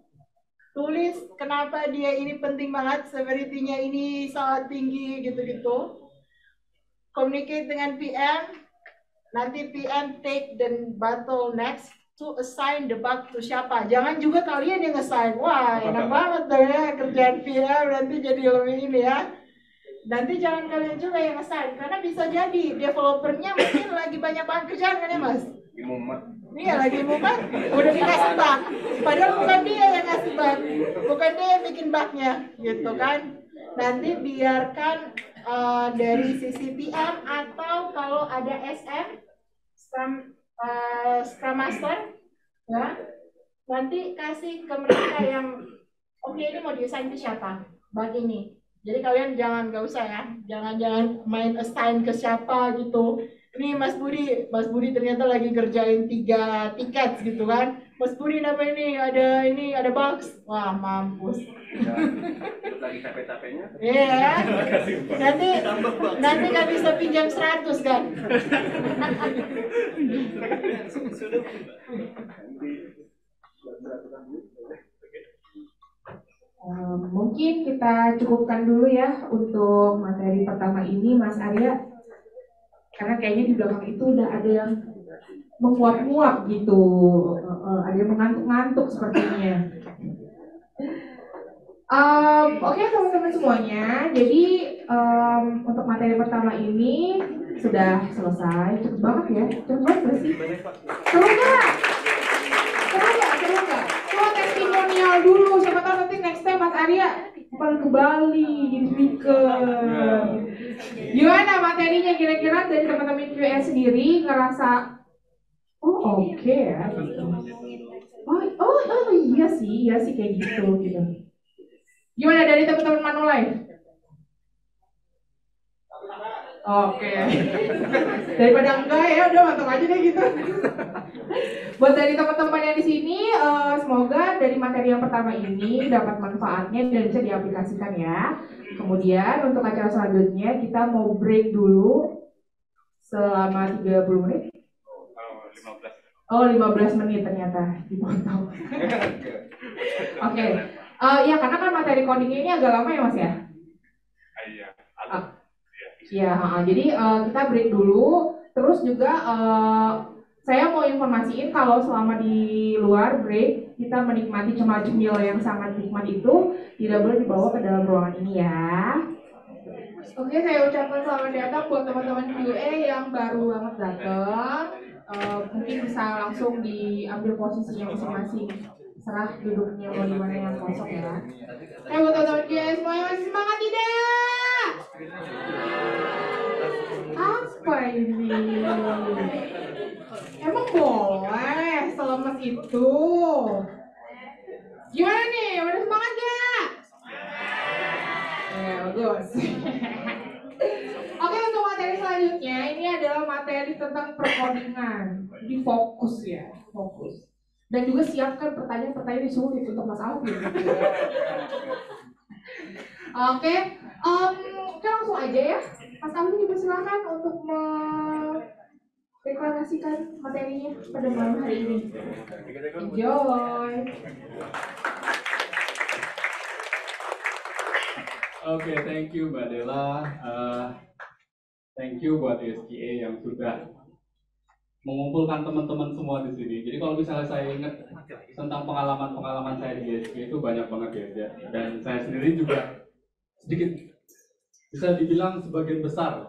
Tulis kenapa dia ini penting banget, severity-nya ini sangat tinggi, gitu-gitu. Communicate dengan PM, nanti PM take the battle next to assign the bug to siapa. Jangan juga kalian yang assign. Wah, enak banget tuh ya kerjaan PM nanti jadi lebih ini ya. Nanti jangan kalian juga yang assign, karena bisa jadi developernya mungkin lagi banyak banget kerjaan kan ya mas? Iya lagi mumet, udah dikasih bug. Padahal bukan dia yang ngasih bug, bukan dia yang bikin bugnya, gitu kan? Nanti biarkan dari sisi PM atau kalau ada SM, Scrum Master, ya, nanti kasih ke mereka yang oke, ini mau di-assign ke siapa? Bug ini. Jadi kalian nggak usah ya, jangan main assign ke siapa gitu. Ini Mas Budi ternyata lagi kerjain 3 tiket gitu kan. Mas Budi apa ini ada bugs. Wah mampus. Lagi capek-capeknya. Iya. Nanti nggak bisa pinjam 100 kan. Mungkin kita cukupkan dulu ya untuk materi pertama ini, Mas Arya, karena kayaknya di belakang itu udah ada yang menguap-nguap gitu, ada yang mengantuk-ngantuk sepertinya. Oke, teman-teman semuanya, jadi untuk materi pertama ini sudah selesai. Cepet banget ya, cepet banget gak sih? Seru nggak? Coba testimonial dulu, siapa tahu nanti next time Mas Arya pulang ke Bali jadi speaker. Gimana materinya kira-kira dari teman-teman QA sendiri ngerasa oke ya? Oh iya sih kayak gitu. Gimana dari teman-teman Manulife? Oke. Daripada enggak ya udah mantap aja deh gitu. Buat dari teman-teman yang di sini, semoga dari materi yang pertama ini dapat manfaatnya dan bisa diaplikasikan ya. Kemudian untuk acara selanjutnya kita mau break dulu selama 30 menit. 15 menit ternyata dipotong. Oke. Ya karena kan materi codingnya ini agak lama ya Mas ya? Iya. Ya, jadi kita break dulu. Terus juga saya mau informasiin kalau selama di luar break kita menikmati cemil-cemil yang sangat nikmat itu tidak boleh dibawa ke dalam ruangan ini ya. Oke, saya ucapkan selamat datang buat teman-teman QA yang baru banget datang. Mungkin bisa langsung diambil posisinya masing-masing. Serah duduknya mau di mana yang kosong ya. Buat teman-teman QA semuanya masih semangat tidak? Apa ini? Emang boleh selemes itu? Gimana nih? Udah semangat gak? Ya, bagus. Oke, untuk materi selanjutnya ini adalah materi tentang perkodingan. Jadi fokus ya, fokus. Dan juga siapkan pertanyaan-pertanyaan yang sulit untuk Mas Alvin. Oke, kita langsung aja ya. Mas Alvin dipersilakan untuk reklamasikan materinya pada malam hari ini. Enjoy. Oke, thank you Mbak Della. Thank you buat SKA yang sudah mengumpulkan teman-teman semua di sini. Jadi kalau misalnya saya ingat tentang pengalaman-pengalaman saya di SKA itu banyak banget ya. Dan saya sendiri juga sedikit bisa dibilang sebagian besar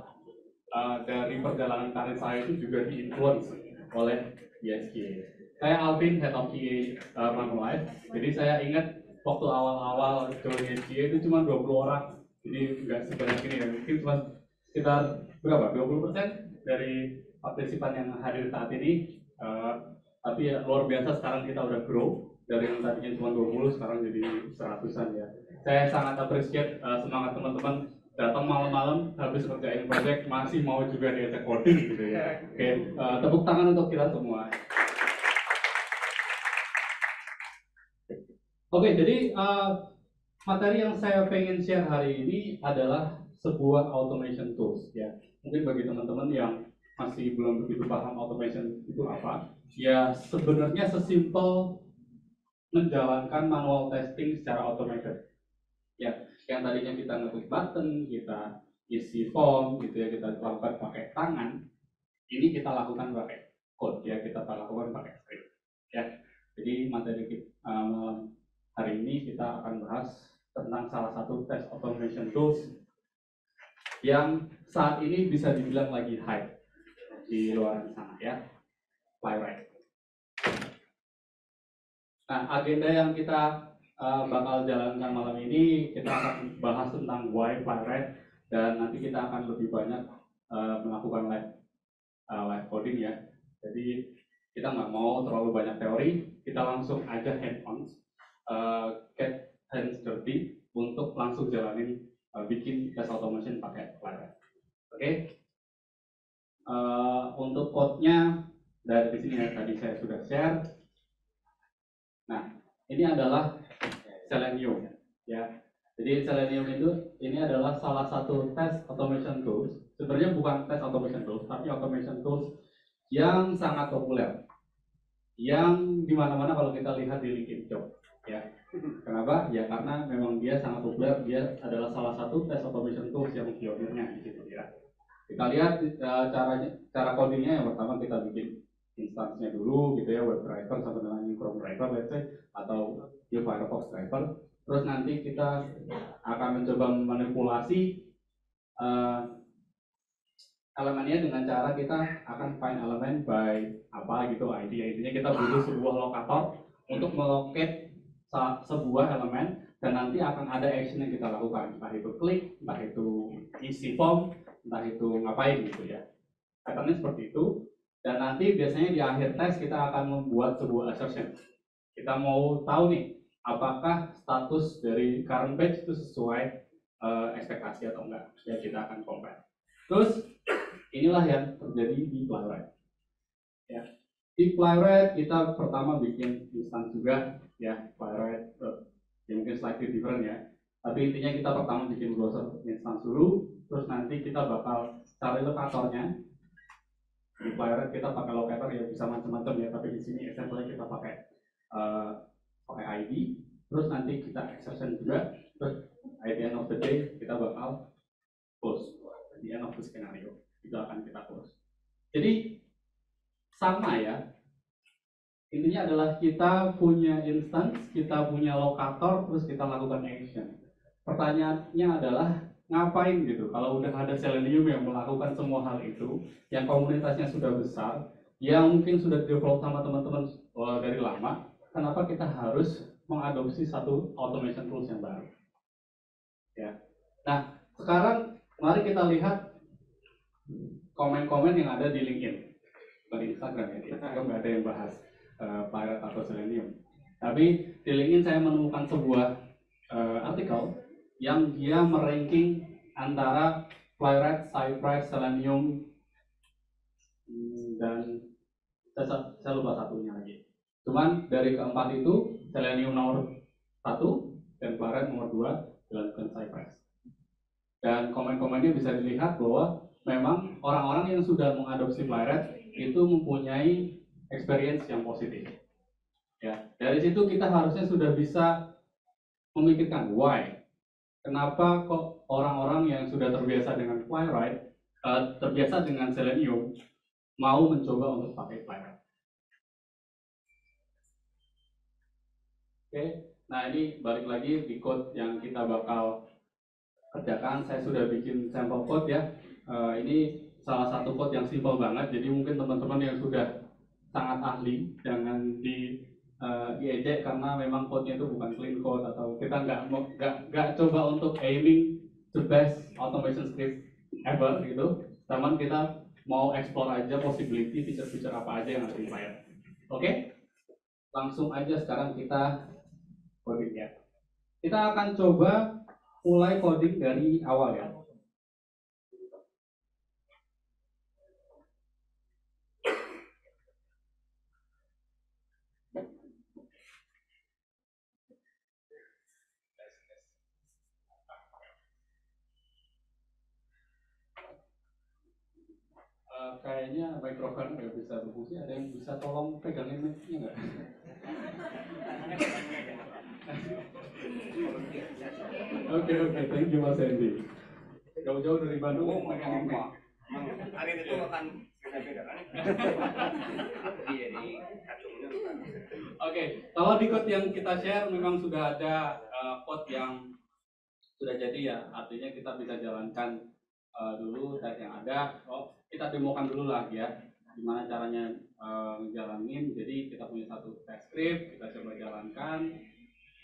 dari perjalanan karir saya itu juga di-influence oleh SKA. Saya Alvin, Head of TA Manulife. Jadi saya ingat waktu awal-awal join SKA itu cuma 20 orang. Jadi nggak sebanyak ini ya. Mungkin cuma sekitar berapa? 20% dari partisipan yang hadir saat ini. Tapi ya, luar biasa sekarang kita udah grow dari yang tadinya cuma 20 sekarang jadi 100-an ya. Saya sangat appreciate semangat teman-teman datang malam-malam habis kerjain project masih mau juga diajak coding gitu ya. Oke, tepuk tangan untuk kita semua. Oke, jadi materi yang saya pengen share hari ini adalah sebuah automation tools ya. Mungkin bagi teman-teman yang masih belum begitu paham automation itu apa, ya sebenarnya sesimpel menjalankan manual testing secara automated. Ya, yang tadinya kita nge-click button, kita isi form gitu ya, kita lakukan pakai tangan, ini kita lakukan pakai code ya, kita lakukan pakai script ya. Jadi materi malam hari ini kita akan bahas tentang salah satu test automation tools yang saat ini bisa dibilang lagi hype di luar sana ya, Playwright. Nah, agenda yang kita bakal jalankan malam ini, kita akan bahas tentang why Playwright, dan nanti kita akan lebih banyak melakukan live coding ya. Jadi kita nggak mau terlalu banyak teori, kita langsung aja hand-on, get hands dirty untuk langsung jalanin bikin test automation pakai Playwright. Oke. Untuk code-nya dari sini ya, tadi saya sudah share. Nah, ini adalah Selenium ya. Jadi Selenium itu ini adalah salah satu test automation tools. Sebenarnya bukan test automation tools, tapi automation tools yang sangat populer, yang dimana-mana kalau kita lihat di LinkedIn Job ya. Kenapa? Ya karena memang dia sangat populer, dia adalah salah satu test automation tools yang pionirnya di situ ya. Kita lihat cara codingnya. Yang pertama kita bikin instansinya dulu gitu ya, web driver sama dengan Chrome driver let's say, atau di Firefox driver. Terus nanti kita akan mencoba memanipulasi elemennya dengan cara kita akan find element by apa gitu ID. Intinya kita butuh sebuah lokator untuk melocate sebuah elemen, dan nanti akan ada action yang kita lakukan, entah itu klik, entah itu isi form, entah itu ngapain gitu ya. Patternnya seperti itu. Dan nanti biasanya di akhir tes kita akan membuat sebuah assertion. Kita mau tahu nih, apakah status dari current page itu sesuai ekspektasi atau enggak. Ya kita akan compare. Terus inilah yang terjadi di Playwright. Ya. Di Playwright kita pertama bikin instance juga ya, Playwright ya mungkin slightly different ya. Tapi intinya kita pertama bikin browser instance dulu, terus nanti kita bakal cari lokatornya. Di Playwright kita pakai locator ya bisa macam-macam ya, tapi di sini example-nya kita pakai ID, terus nanti kita exception juga, terus at the end of the day kita bakal close, at the end of the scenario itu akan kita close. Jadi sama ya, intinya adalah kita punya instance, kita punya lokator, terus kita lakukan action. Pertanyaannya adalah ngapain gitu kalau udah ada Selenium yang melakukan semua hal itu, yang komunitasnya sudah besar, yang mungkin sudah develop sama teman-teman dari lama, kenapa kita harus mengadopsi satu automation tools yang baru ya. Nah sekarang mari kita lihat komen-komen yang ada di LinkedIn, bukan di Instagram ya, di Instagram nggak ada yang bahas Playwright atau Selenium, tapi di LinkedIn saya menemukan sebuah artikel yang dia meranking antara Playwright, Cypress, Selenium, dan saya lupa satunya lagi. Cuman dari keempat itu Selenium nomor 1 dan Playwright nomor 2 dilanjutkan Cypress. Dan komen-komennya bisa dilihat bahwa memang orang-orang yang sudah mengadopsi Playwright itu mempunyai experience yang positif. Ya, dari situ kita harusnya sudah bisa memikirkan why. Kenapa kok orang-orang yang sudah terbiasa dengan Playwright, terbiasa dengan Selenium, mau mencoba untuk pakai Playwright. Oke, nah ini balik lagi di code yang kita bakal kerjakan. Saya sudah bikin sampel code ya. Ini salah satu code yang simple banget, jadi mungkin teman-teman yang sudah sangat ahli jangan diejek karena memang code-nya itu bukan clean code, atau kita nggak coba untuk aiming the best automation script ever gitu. Teman kita mau explore aja possibility feature-feature apa aja yang ada di Playwright. Oke, langsung aja sekarang kita coding ya. Kita akan coba mulai coding dari awal ya. Kayaknya mikrofon nggak bisa berfungsi. Ada yang bisa tolong pegangin mic-nya nggak? Oke, thank you Mas Hendy. Jauh-jauh dari Bandung megangin mic. Hari itu akan beda-beda kan? Oke, kalau di code yang kita share memang sudah ada code yang sudah jadi ya. Artinya kita bisa jalankan dulu tes yang ada. Kita demokan dulu lagi ya, gimana caranya ngejalanin. Jadi kita punya satu test script, kita coba jalankan.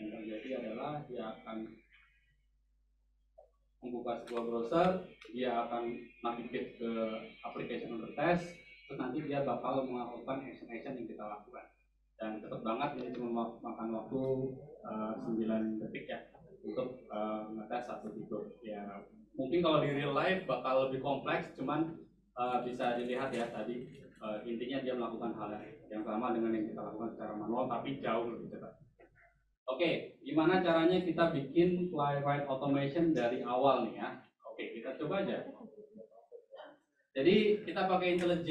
Yang terjadi adalah dia akan membuka sebuah browser, dia akan navigate ke application under test, terus nanti dia bakal melakukan action yang kita lakukan. Dan cepet banget, ini cuma makan waktu 9 detik ya untuk ngetes satu fitur. Ya mungkin kalau di real life bakal lebih kompleks, cuman bisa dilihat ya tadi intinya dia melakukan hal yang sama dengan yang kita lakukan secara manual tapi jauh lebih cepat. Oke, gimana caranya kita bikin Playwright automation dari awal nih ya? Oke, kita coba aja. Jadi kita pakai IntelliJ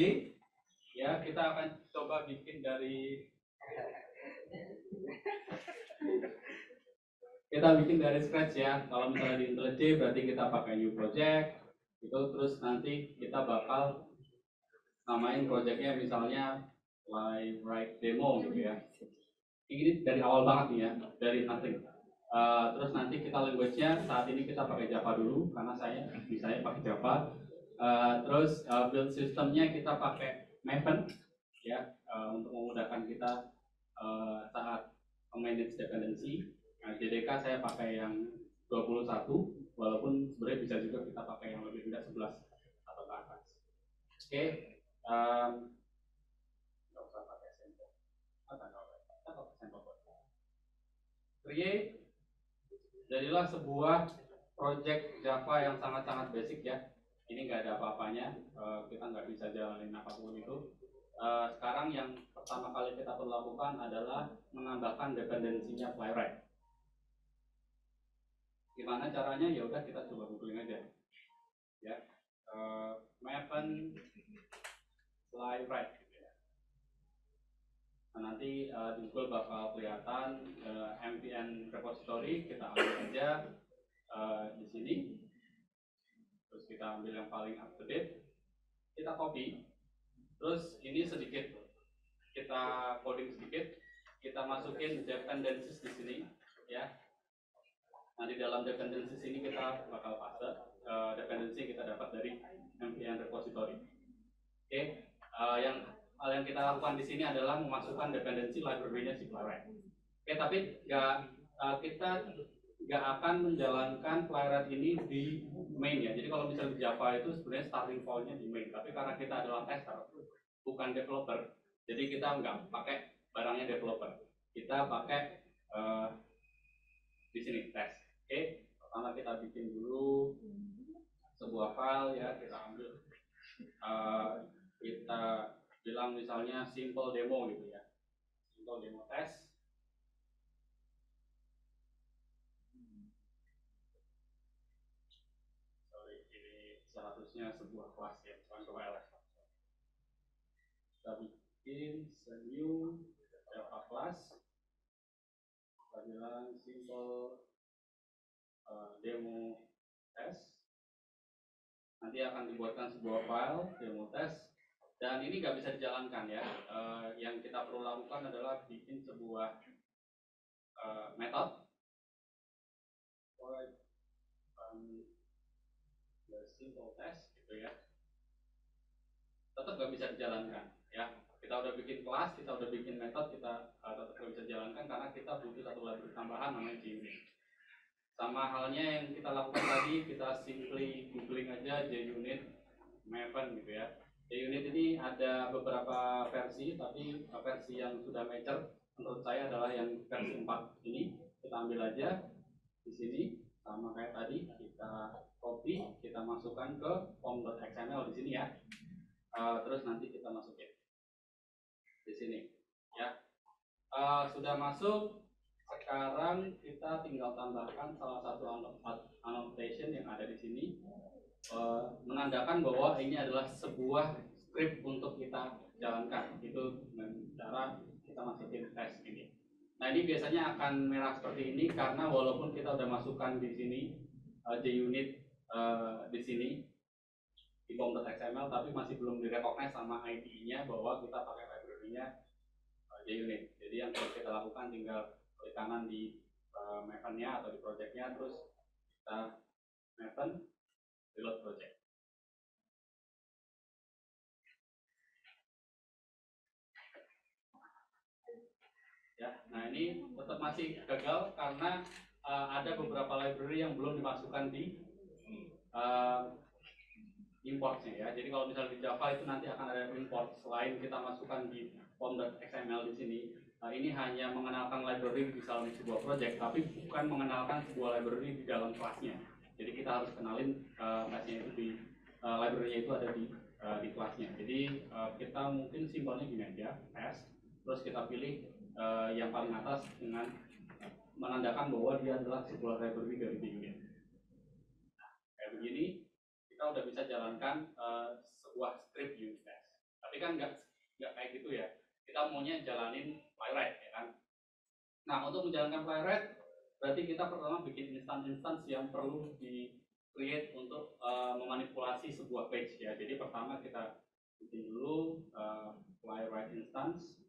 ya, kita akan coba bikin dari scratch ya. Kalau misalnya di IntelliJ berarti kita pakai new project itu, terus nanti kita bakal namain projectnya misalnya Playwright demo gitu ya. Ini dari awal banget nih ya, dari nothing. Terus nanti kita language-nya saat ini kita pakai Java dulu karena saya pakai Java. Terus build systemnya kita pakai Maven ya, untuk memudahkan kita saat manage dependency. JDK saya pakai yang 21, walaupun sebenarnya bisa juga kita pakai yang lebih rendah 11 atau ke atas. Oke, nggak usah pakai sampel. Create, jadilah sebuah project Java yang sangat-sangat basic ya. Ini nggak ada apa-apanya, kita nggak bisa jalanin apapun itu. Sekarang yang pertama kali kita perlu lakukan adalah menambahkan dependensinya Playwright. Gimana caranya? Ya udah kita coba googling aja. Ya, Maven Playwright. Nah, nanti di Google bakal kelihatan npm repository, kita ambil aja di sini. Terus kita ambil yang paling up to date, kita copy. Terus ini sedikit kita coding sedikit, kita masukin dependencies di sini ya. Nah, di dalam dependencies ini kita bakal paste dependency kita dapat dari npm repository. Oke, hal yang kita lakukan di sini adalah memasukkan dependensi library-nya si Playwright. Oke, tapi kita nggak akan menjalankan Playwright ini di main ya. Jadi kalau misalnya di Java itu sebenarnya starting point-nya di main, tapi karena kita adalah tester, bukan developer, jadi kita nggak pakai barangnya developer. Kita pakai di sini test. Oke, pertama kita bikin dulu sebuah file ya, kita ambil kita bilang misalnya simple demo gitu ya, simple demo test. Sorry, ini seharusnya sebuah kelas ya, bukan ke WLS. bikin new Java class, kita bilang simple demo test. Nanti akan dibuatkan sebuah file demo test, dan ini nggak bisa dijalankan ya. Yang kita perlu lakukan adalah bikin sebuah metode for the simple test gitu ya. Tetap nggak bisa dijalankan ya. Kita udah bikin kelas, kita udah bikin metode, kita tetap nggak bisa dijalankan karena kita butuh satu library tambahan namanya JUnit. Sama halnya yang kita lakukan tadi, kita simply googling aja JUnit Maven gitu ya. JUnit ini ada beberapa versi, tapi versi yang sudah mature menurut saya adalah yang versi 4 ini. Kita ambil aja di sini, sama kayak tadi, kita copy, kita masukkan ke form.xml di sini ya. Terus nanti kita masukin di sini ya. Sudah masuk. Sekarang kita tinggal tambahkan salah satu annotation yang ada di sini, menandakan bahwa ini adalah sebuah script untuk kita jalankan. Itu dengan cara kita masukin test ini. Nah, ini biasanya akan merah seperti ini karena walaupun kita udah masukkan di sini JUnit di sini di form.xml, tapi masih belum direcognize sama ID-nya bahwa kita pakai library-nya JUnit. Jadi yang perlu kita lakukan tinggal klik kanan di Maven-nya atau di project-nya, terus kita Maven reload project. Ya, nah ini tetap masih gagal karena ada beberapa library yang belum dimasukkan di importnya ya. Jadi kalau misalnya di Java itu nanti akan ada import selain kita masukkan di form.xml di sini. Ini hanya mengenalkan library di dalam sebuah project, tapi bukan mengenalkan sebuah library di dalam kelasnya. Jadi kita harus kenalin kelasnya itu di library-nya itu ada di kelasnya. Jadi kita mungkin simpelnya gini aja, test, terus kita pilih yang paling atas dengan menandakan bahwa dia adalah sebuah library dari JUnit. Nah, kayak begini kita udah bisa jalankan sebuah script unit test. Tapi kan nggak kayak gitu ya. Kita maunya jalanin playwright ya kan. Nah, untuk menjalankan playwright berarti kita pertama bikin instance yang perlu di create untuk memanipulasi sebuah page ya. Jadi pertama kita bikin dulu playwright instance.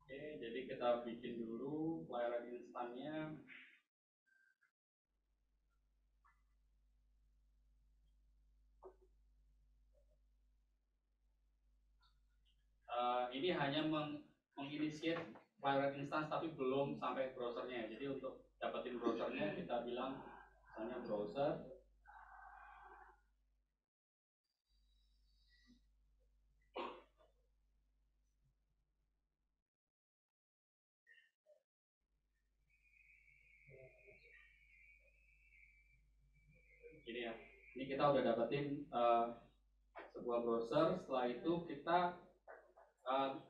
Oke, jadi kita bikin dulu playwright instannya. Ini hanya menginitiate playwright instance tapi belum sampai browsernya. Jadi untuk dapetin browsernya kita bilang misalnya browser. Gini ya, ini kita udah dapetin sebuah browser. Setelah itu kita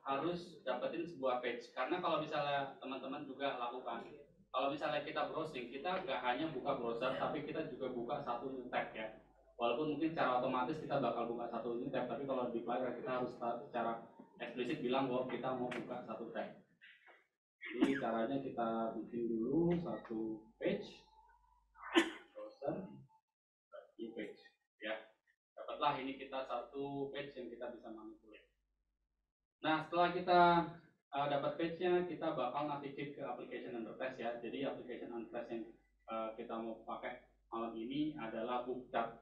harus dapetin sebuah page. Karena kalau misalnya teman-teman juga lakukan, kalau misalnya kita browsing, kita nggak hanya buka browser, tapi kita juga buka satu new tab ya. Walaupun mungkin secara otomatis kita bakal buka satu new tab, tapi kalau di playwright kita harus secara eksplisit bilang bahwa kita mau buka satu tab. Jadi caranya kita bikin dulu satu page browser. New page ya, dapatlah ini kita satu page yang kita bisa manipulate. Nah, setelah kita dapat page-nya, kita bakal navigate ke application under test ya. Jadi application under test yang kita mau pakai malam ini adalah bootcamp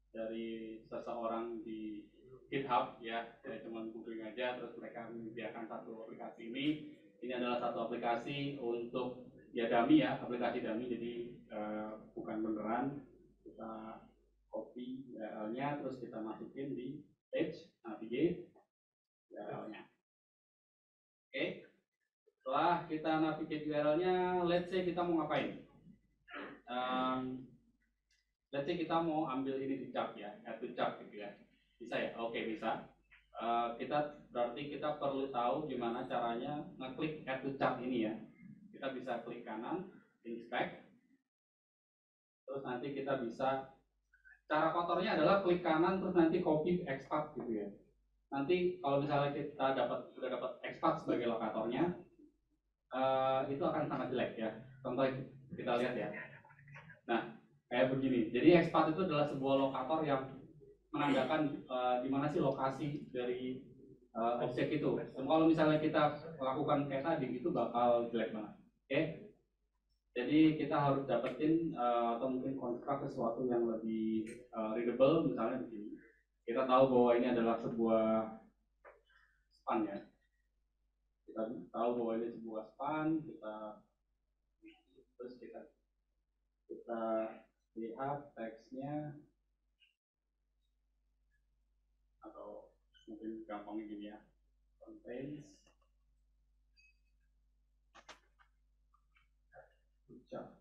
dari seseorang di GitHub ya. Saya cuma googling aja, terus mereka menyediakan satu aplikasi ini. Ini adalah satu aplikasi untuk ya dummy ya, aplikasi dummy. Jadi bukan beneran. Kita copy URL-nya, terus kita masukin di page, navigate URL-nya. Oke, setelah kita navigate URL-nya, let's say kita mau ngapain? let's say kita mau ambil ini di chart ya, add to chart gitu ya. Bisa ya? Oke, bisa. Berarti kita perlu tahu gimana caranya ngeklik add to chart ini ya. Kita bisa klik kanan, inspect. Terus nanti kita bisa, cara kotornya adalah klik kanan terus nanti copy export gitu ya. Nanti kalau misalnya kita sudah dapat export sebagai lokatornya, itu akan sangat jelek ya. Contoh kita lihat ya. Nah, kayak begini. Jadi export itu adalah sebuah lokator yang menandakan di mana sih lokasi dari objek itu. Dan kalau misalnya kita lakukan kayak tadi, itu bakal jelek banget. Oke? Jadi kita harus dapetin atau mungkin konstruk sesuatu yang lebih readable, misalnya begini. Kita tahu bahwa ini adalah sebuah span ya. Kita tahu bahwa ini sebuah span, terus kita lihat teksnya, atau mungkin gampangnya gini ya, contains ucap.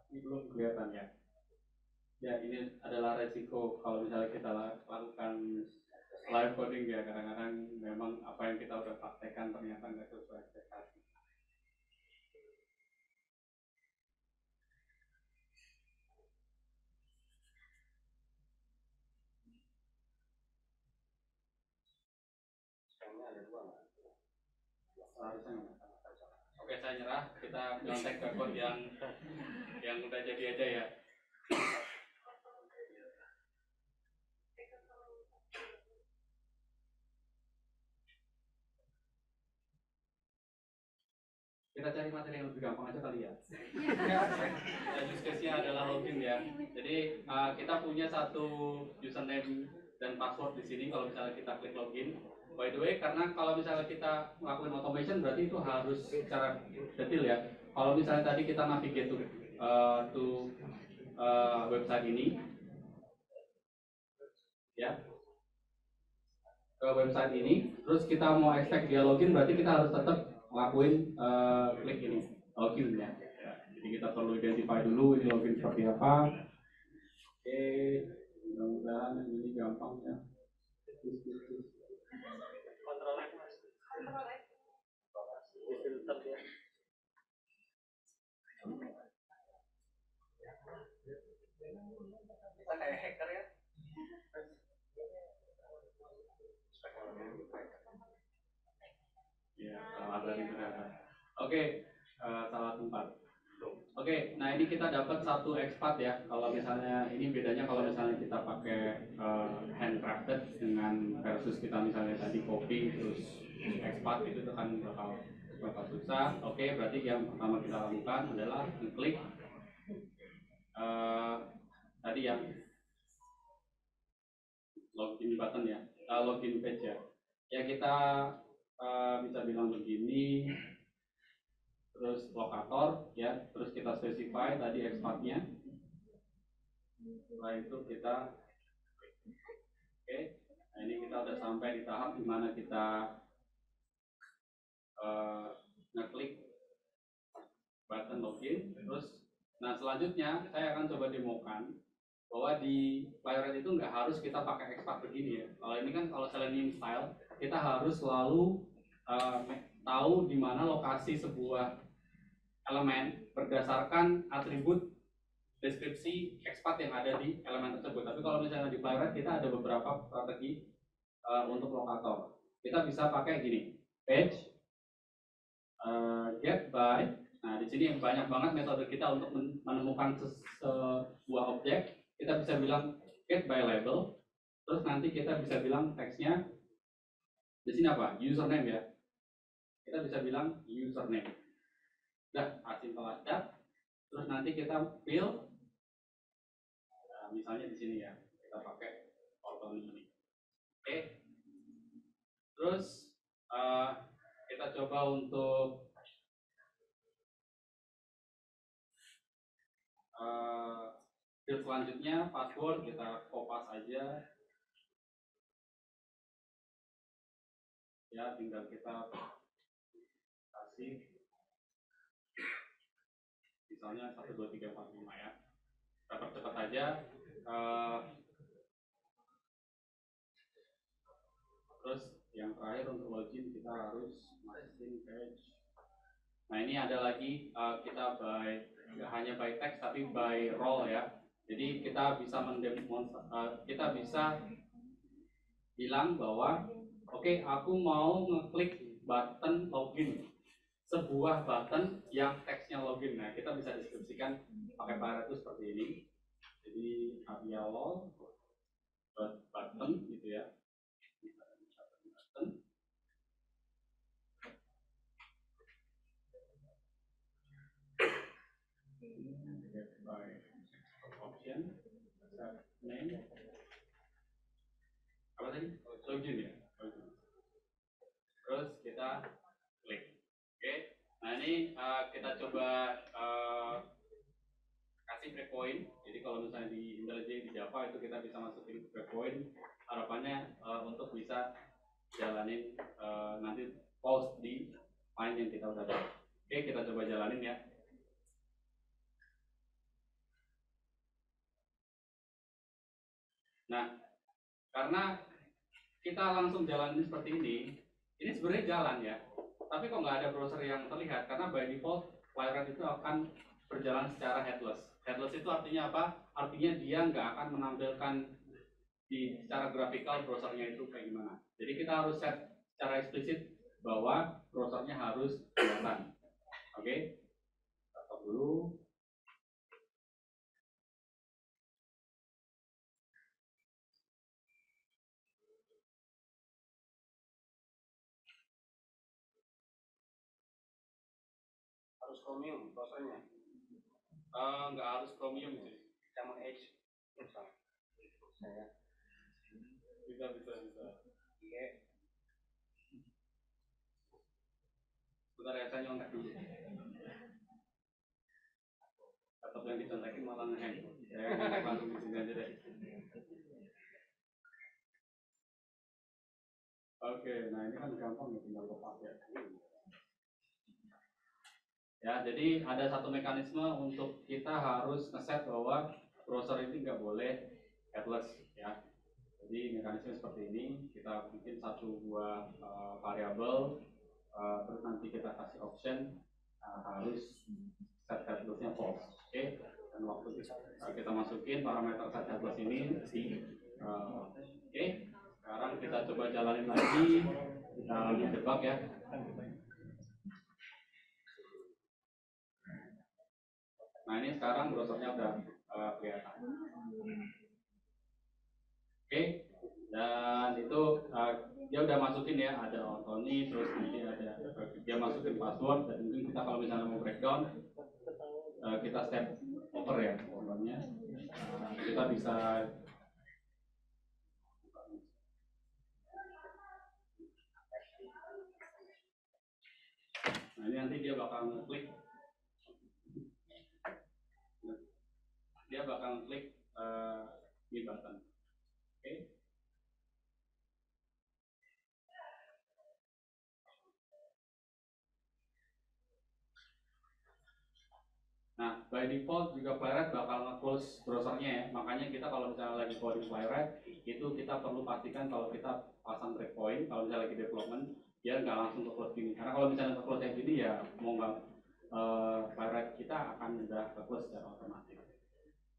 Ini belum kelihatan ya. Ya, ini adalah resiko kalau misalnya kita lakukan live coding ya, kadang-kadang memang apa yang kita udah praktekkan ternyata nggak sesuai ekspektasi. Oke, saya nyerah. Kita nyontek ke code yang udah jadi aja ya. Kita cari materi yang lebih gampang aja kali ya. Use case-nya adalah login ya. Jadi kita punya satu username dan password di sini kalau misalnya kita klik login. By the way, karena kalau misalnya kita melakukan automation berarti itu harus secara detail ya. Kalau misalnya tadi kita navigate to website ini, ya, ke website ini, terus kita mau expect dia login, berarti kita harus tetap ngelakuin klik ini login ya. Jadi kita perlu identify dulu ini login seperti apa. Oke, mudah-mudahan ini gampang ya. Kontrol F mas. Filter ya. Kita kayak hacker ya. Ya, salah dari ternyata. Oke, salah tempat. Oke, nah ini kita dapat satu expat ya. Kalau misalnya ini bedanya kalau misalnya kita pakai handcrafted dengan versus kita misalnya tadi copy terus expat itu kan bakal susah. Oke, berarti yang pertama kita lakukan adalah klik tadi yang login button ya, login page ya. Ya kita bisa bilang begini. Terus lokator ya, terus kita specify tadi exportnya. Setelah itu kita oke, nah ini kita udah sampai di tahap dimana kita ngeklik button login. Terus nah selanjutnya saya akan coba demokan bahwa di Playwright itu nggak harus kita pakai export begini ya. Kalau ini kan kalau Selenium style kita harus selalu tahu di mana lokasi sebuah elemen berdasarkan atribut deskripsi export yang ada di elemen tersebut. Tapi kalau misalnya di Playwright kita ada beberapa strategi untuk lokator. Kita bisa pakai gini, page, get by. Nah di sini banyak banget metode kita untuk menemukan sebuah objek. Kita bisa bilang get by label. Terus nanti kita bisa bilang teksnya di sini apa? Username ya. Kita bisa bilang username. Udah, simple as that. Terus nanti kita fill, misalnya di sini ya, kita pakai orton ini. Oke. Terus kita coba untuk Field selanjutnya password kita kopas aja, ya tinggal kita kasih misalnya 1 2 3 4 5 ya, kita percepat aja. Terus yang terakhir untuk login kita harus masukin page. Nah ini ada lagi kita by nggak hanya by text tapi by role ya. Jadi kita bisa kita bisa bilang bahwa oke, aku mau ngeklik button login, sebuah button yang teksnya login. Nah kita bisa deskripsikan pakai parameter itu seperti ini. Jadi yellow button gitu ya. By option name apa tadi? Login ya. Terus kita klik. Oke. Nah ini kita coba kasih breakpoint. Jadi kalau misalnya di IntelliJ di Java itu kita bisa masukin breakpoint. Harapannya untuk bisa jalanin nanti post di file yang kita udah dapat. Oke, kita coba jalanin ya. Nah, karena kita langsung jalanin seperti ini sebenarnya jalan ya. Tapi kok nggak ada browser yang terlihat, karena by default Playwright itu akan berjalan secara headless. Headless itu artinya apa? Artinya dia nggak akan menampilkan di secara grafikal browsernya itu kayak gimana. Jadi kita harus set secara eksplisit bahwa browsernya harus kelihatan. Oke, stop dulu. Harus Chromium browsernya? Nggak harus Chromium sih. Sama Edge misal. Saya. Bisa. Oke. Bentar ya, saya nyontek dulu. Laptop yang dicontekin malah nge-hang. Saya nyontek langsung di sini aja deh. Oke, nah ini kan gampang ya, tinggal lepas ya. Ya, jadi ada satu mekanisme untuk kita harus ngeset bahwa browser ini nggak boleh headless ya. Jadi mekanisme seperti ini, kita bikin satu buah variabel, terus nanti kita kasih option harus set headlessnya false. Oke, dan waktu kita masukin parameter set headless ini si oke. Sekarang kita coba jalanin lagi, kita debug ya. Nah ini sekarang browsernya udah kelihatan. Oke, dan itu dia udah masukin ya, ada Anthony, terus nanti ada dia masukin password, dan mungkin kita kalau misalnya mau breakdown, kita step over ya, pokoknya kita bisa. Nah ini nanti dia bakal ngeklik, ini button. Oke. Nah, by default juga Playwright bakal nge-close browsernya ya. Makanya kita kalau misalnya lagi coding Playwright, itu kita perlu pastikan kalau kita pasang breakpoint, kalau misalnya lagi development, dia nggak langsung ke-close gini. Karena kalau misalnya ke-close kayak gini ya, mau nggak Playwright kita akan udah ke-close secara otomatis.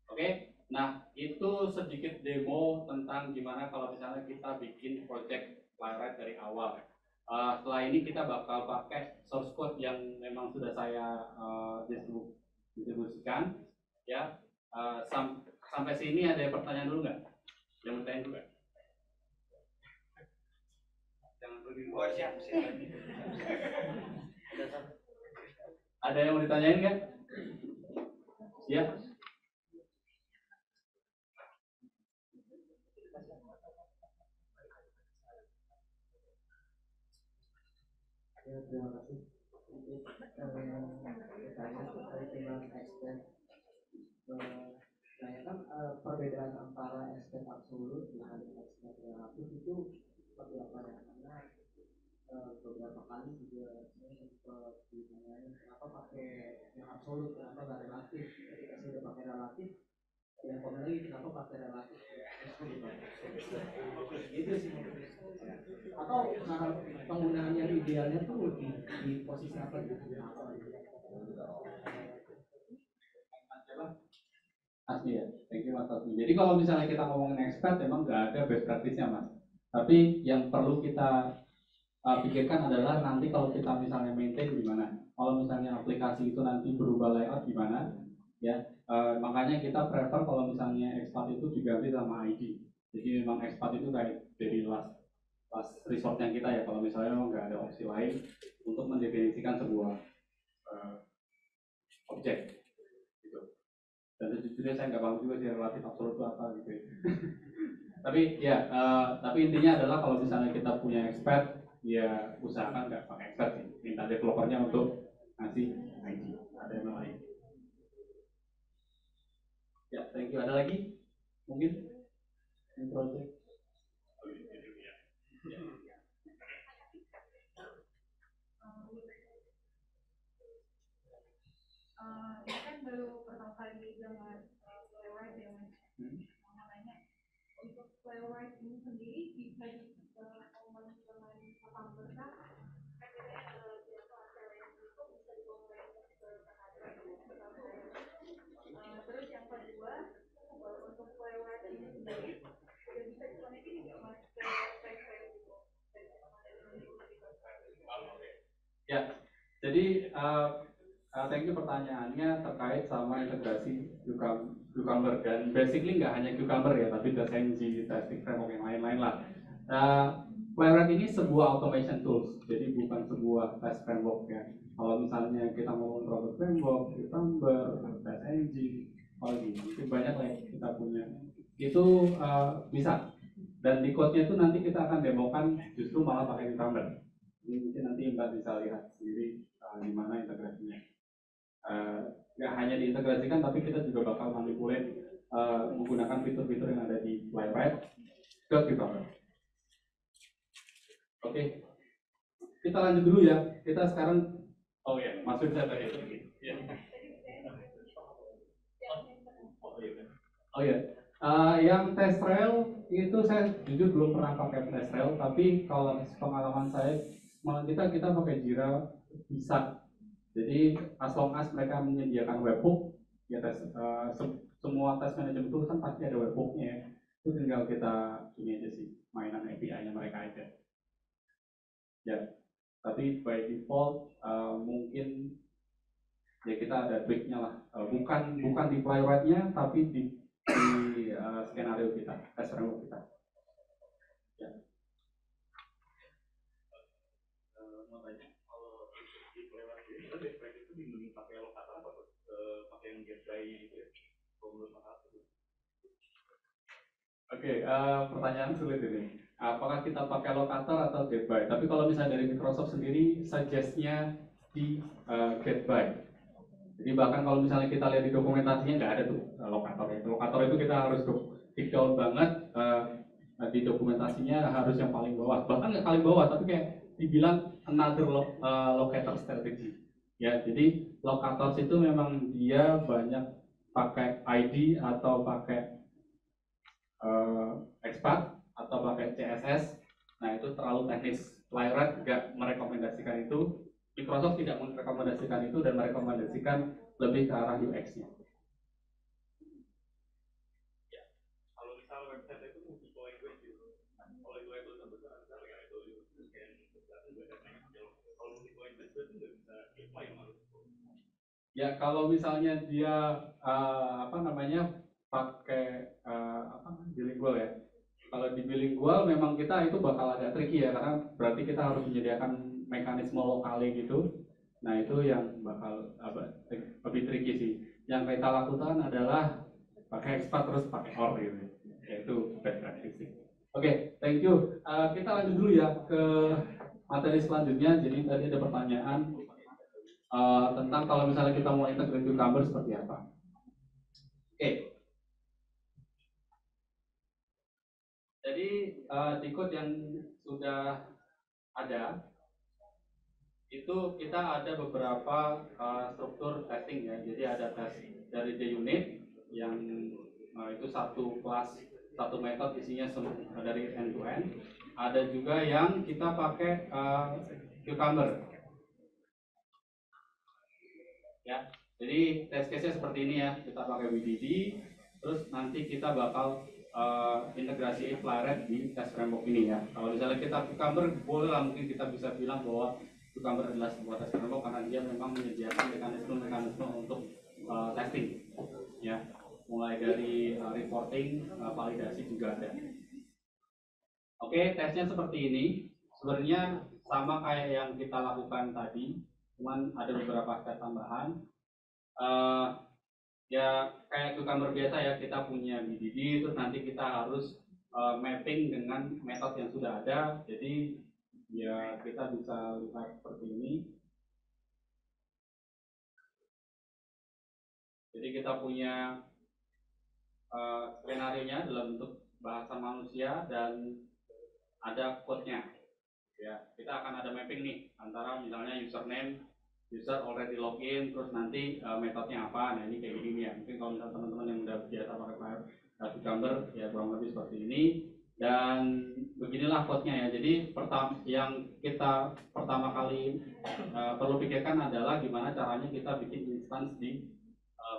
Oke, nah itu sedikit demo tentang gimana kalau misalnya kita bikin project Playwright dari awal. Setelah ini kita bakal pakai source code yang memang sudah saya distribusikan ya. Sampai sini ada pertanyaan dulu nggak? Yang mau tanya dulu nggak? Jangan dulu di luar, siap. Ada yang mau ditanyain nggak? Siap. Ya, terima kasih. Pertanyaan terkait dengan expert menanyakan perbedaan antara aspek absolut dengan aspek relatif itu seperti apa ya? Karena beberapa kali juga saya sempat ditanyain kenapa pakai yang absolut, kenapa nggak relatif? Ketika saya udah pakai relatif, yang komen lagi kenapa pakai relatif? Gitu sih. Atau cara penggunaan yang idealnya tuh di posisi apa gitu? Asli ya, thank you Mas Asli. Jadi kalau misalnya kita ngomongin expert, memang nggak ada best practice-nya Mas. Tapi yang perlu kita pikirkan adalah nanti kalau kita misalnya maintain gimana. Kalau misalnya aplikasi itu nanti berubah layout gimana, ya. Makanya kita prefer kalau misalnya expert itu diganti sama ID. Jadi memang expert itu kayak jadi last resortnya kita ya. Kalau misalnya memang nggak ada opsi lain untuk mendefinisikan sebuah objek. Dan sejujurnya saya nggak paham juga sih relatif absolut itu apa gitu ya. tapi intinya adalah kalau misalnya kita punya expert, ya usahakan nggak pakai expert sih, minta developernya untuk ngasih ID, ada yang lain. Ya, thank you. Ada lagi? Mungkin in project. Ini kan baru pertama kali dengan playwright ya Mas. Mau nanya, untuk playwright ini sendiri bisa dikomponen dengan apa besar? Kan biasanya biasa hasil yang itu bisa dikomponen ke terus yang kedua, untuk playwright ini sendiri sudah bisa dikoneksi nggak Mas ke file gitu? Ya, jadi thank you pertanyaannya terkait sama integrasi Cucumber, dan basically nggak hanya Cucumber ya, tapi Dasengji, Testing Framework yang lain-lain lah. Playwright ini sebuah automation tools, jadi bukan sebuah test framework ya. Kalau misalnya kita ngomong Robot Framework, Cucumber, Dasengji, itu banyak lah yang kita punya. Itu bisa, dan di code-nya itu nanti kita akan demokan justru malah pakai Cucumber. Ini mungkin nanti Mbak bisa lihat sendiri gimana integrasinya. Nggak hanya diintegrasikan, tapi kita juga bakal manipulate menggunakan fitur-fitur yang ada di Playwright ke Cucumber. Oke, kita lanjut dulu ya. Kita sekarang, masuk saya tadi. Yang test trail itu saya jujur belum pernah pakai test trail, tapi kalau pengalaman saya, kita pakai Jira bisa. Jadi as long as mereka menyediakan webhook, ya semua test management tool kan pasti ada webhooknya ya. Itu tinggal kita ini aja sih, mainan API-nya mereka aja. Ya, tapi by default mungkin ya kita ada tweak-nya lah. Bukan di playwright-nya, tapi di skenario kita, test framework kita. Ya. Mau tanya, kalau di playwright itu best practice itu dimending pakai lokator atau pakai yang gateway-nya itu ya? Kalau menurut Mas Arthur. Oke, pertanyaan sulit ini. Apakah kita pakai lokator atau gateway? Tapi kalau misalnya dari Microsoft sendiri, suggest-nya di gateway. Jadi bahkan kalau misalnya kita lihat di dokumentasinya nggak ada tuh lokator. Lokator itu kita harus take down banget, di dokumentasinya harus yang paling bawah. Bahkan nggak paling bawah, tapi kayak dibilang another locator strategy. Ya, jadi locators itu memang dia banyak pakai ID atau pakai expert atau pakai CSS. Nah itu terlalu teknis. Playwright nggak merekomendasikan itu. Microsoft tidak merekomendasikan itu dan merekomendasikan lebih ke arah UX-nya. Ya, kalau misal website itu multiple language gitu, kalau itu level besar ya itu kayak kalau multiple language berarti nggak bisa apply malah. Ya kalau misalnya dia pakai bilingual ya. Kalau di bilingual memang kita itu bakal agak tricky ya, karena berarti kita harus menyediakan mekanisme lokalnya gitu. Nah itu yang bakal lebih tricky sih. Yang kita lakukan adalah pakai expert terus pakai OR gitu. Yaitu best practice. Oke, thank you. Kita lanjut dulu ya ke materi selanjutnya. Jadi tadi ada pertanyaan tentang kalau misalnya kita mau integrate Cucumber seperti apa. Jadi di code yang sudah ada itu kita ada beberapa struktur testing ya. Jadi ada tes dari JUnit yang itu satu kelas, satu metode isinya dari end to end. Ada juga yang kita pakai Cucumber ya. Jadi test case-nya seperti ini ya, kita pakai WDD, terus nanti kita bakal integrasi Playwright di test framework ini ya. Kalau misalnya kita Cucumber, boleh lah mungkin kita bisa bilang bahwa Cucumber adalah sebuah test framework karena dia memang menyediakan mekanisme untuk testing ya, mulai dari reporting, validasi juga ada. Oke, tesnya seperti ini. Sebenarnya sama kayak yang kita lakukan tadi, cuman ada beberapa step tambahan. Ya kayak Cucumber biasa ya, kita punya BDD, terus nanti kita harus mapping dengan metode yang sudah ada. Jadi ya kita bisa lihat seperti ini. Jadi kita punya skenario-nya dalam bentuk bahasa manusia dan ada code-nya. Ya, kita akan ada mapping nih antara misalnya username, user already login, terus nanti metodenya apa. Nah ini kayak gini ya. Mungkin kalau misalnya teman-teman yang udah biasa pakai Cucumber ya kurang lebih seperti ini. Dan beginilah code-nya ya. Jadi yang kita pertama kali perlu pikirkan adalah gimana caranya kita bikin instance di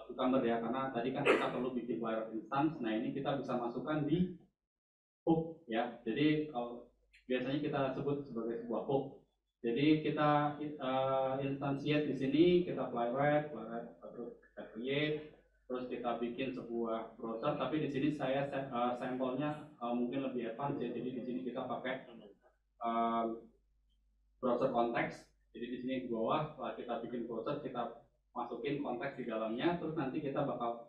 Cucumber ya. Karena tadi kan kita perlu bikin Playwright instance. Nah ini kita bisa masukkan di hook ya. Jadi kalau biasanya kita sebut sebagai sebuah hook. Jadi kita instansiate di sini, kita Playwright terus kita create, terus kita bikin sebuah browser. Tapi di sini saya sampelnya mungkin lebih advance ya. Jadi di sini kita pakai browser konteks. Jadi di sini di bawah setelah kita bikin browser, kita masukin konteks di dalamnya. Terus nanti kita bakal